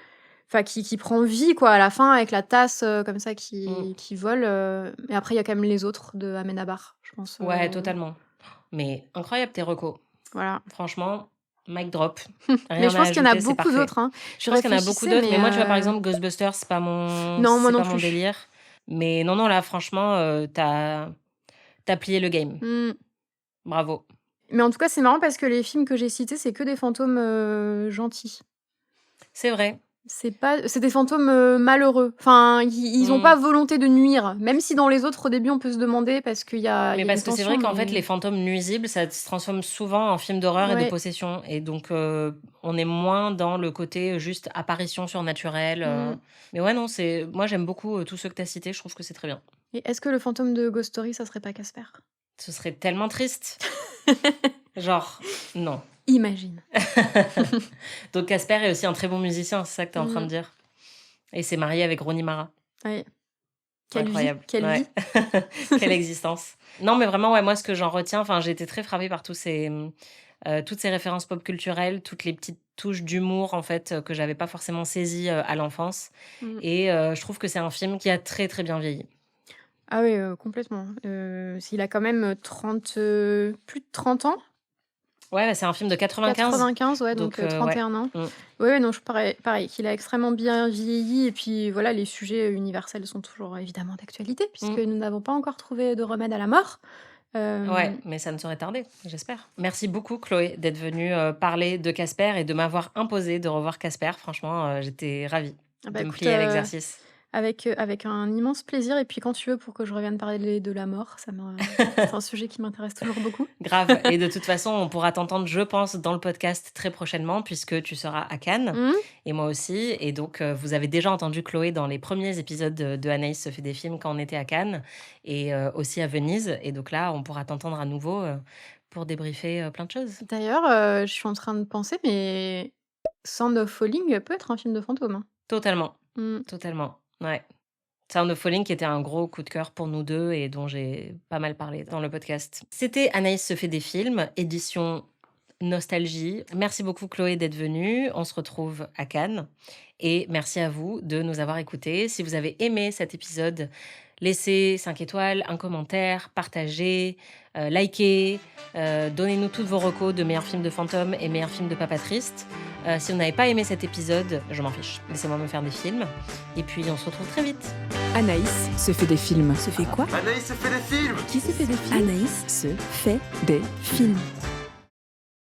enfin qui prend vie quoi à la fin avec la tasse comme ça qui vole. Et après il y a quand même les autres de Amenabar, je pense. Ouais, totalement. Mais incroyable tes recos. Voilà. Franchement, mic drop. Mais je pense qu'il y en a beaucoup d'autres. Hein. Je pense qu'il y en a beaucoup d'autres, mais moi, tu vois, par exemple, Ghostbusters, c'est pas mon, non, moi c'est non pas mon plus. délire. Mais non, là, franchement, t'as plié le game. Bravo. Mais en tout cas, c'est marrant parce que les films que j'ai cités, c'est que des fantômes gentils. C'est vrai. C'est des fantômes malheureux. Enfin, ils n'ont pas volonté de nuire. Même si dans les autres, au début, on peut se demander parce qu'il y a. Mais y a parce une que c'est tension, vrai qu'en mais- fait, les fantômes nuisibles, ça se transforme souvent en films d'horreur et de Ouais. possession. Et donc, on est moins dans le côté juste apparition surnaturelle. Mais ouais, non, moi, j'aime beaucoup tous ceux que tu as cités. Je trouve que c'est très bien. Et est-ce que le fantôme de Ghost Story, ça serait pas Casper? Ce serait tellement triste. Genre, non. Imagine. Donc Casper est aussi un très bon musicien, c'est ça que tu es en train de dire. Et s'est marié avec Rooney Mara. Ouais. Quelle Incroyable. vie, quelle Ouais. vie. Quelle existence. Non, mais vraiment, ouais, moi, ce que j'en retiens, j'ai été très frappée par toutes ces références pop culturelles, toutes les petites touches d'humour, en fait, que j'avais pas forcément saisies à l'enfance. Et je trouve que c'est un film qui a très, très bien vieilli. Ah oui, complètement. Il a quand même 30, plus de 30 ans. Ouais, c'est un film de 95. 95, ouais, donc ouais. 31 ans. Ouais, non, pareil, qu'il a extrêmement bien vieilli. Et puis voilà, les sujets universels sont toujours évidemment d'actualité, puisque nous n'avons pas encore trouvé de remède à la mort. Ouais, mais ça ne saurait tarder, j'espère. Merci beaucoup, Chloé, d'être venue parler de Casper et de m'avoir imposé de revoir Casper. Franchement, j'étais ravie de me plier à l'exercice. Avec un immense plaisir. Et puis quand tu veux, pour que je revienne parler de la mort, c'est un sujet qui m'intéresse toujours beaucoup. Grave. Et de toute façon, on pourra t'entendre, je pense, dans le podcast très prochainement, puisque tu seras à Cannes, et moi aussi. Et donc, vous avez déjà entendu Chloé dans les premiers épisodes de Anaïs se fait des films quand on était à Cannes, et aussi à Venise. Et donc là, on pourra t'entendre à nouveau pour débriefer plein de choses. D'ailleurs, je suis en train de penser, mais Sound of Falling peut être un film de fantôme. Hein. Totalement. Totalement. Ouais. Sound of Falling qui était un gros coup de cœur pour nous deux et dont j'ai pas mal parlé dans le podcast. C'était Anaïs se fait des films, édition Nostalgie. Merci beaucoup Chloé d'être venue. On se retrouve à Cannes. Et merci à vous de nous avoir écoutés. Si vous avez aimé cet épisode, laissez 5 étoiles, un commentaire, partagez, likez, donnez-nous toutes vos recos de meilleurs films de fantômes et meilleurs films de papa triste. Si vous n'avez pas aimé cet épisode, je m'en fiche. Laissez-moi me faire des films. Et puis, on se retrouve très vite. Anaïs se fait des films. Se fait quoi? Anaïs se fait des films. Qui se fait des films? Anaïs se fait des films.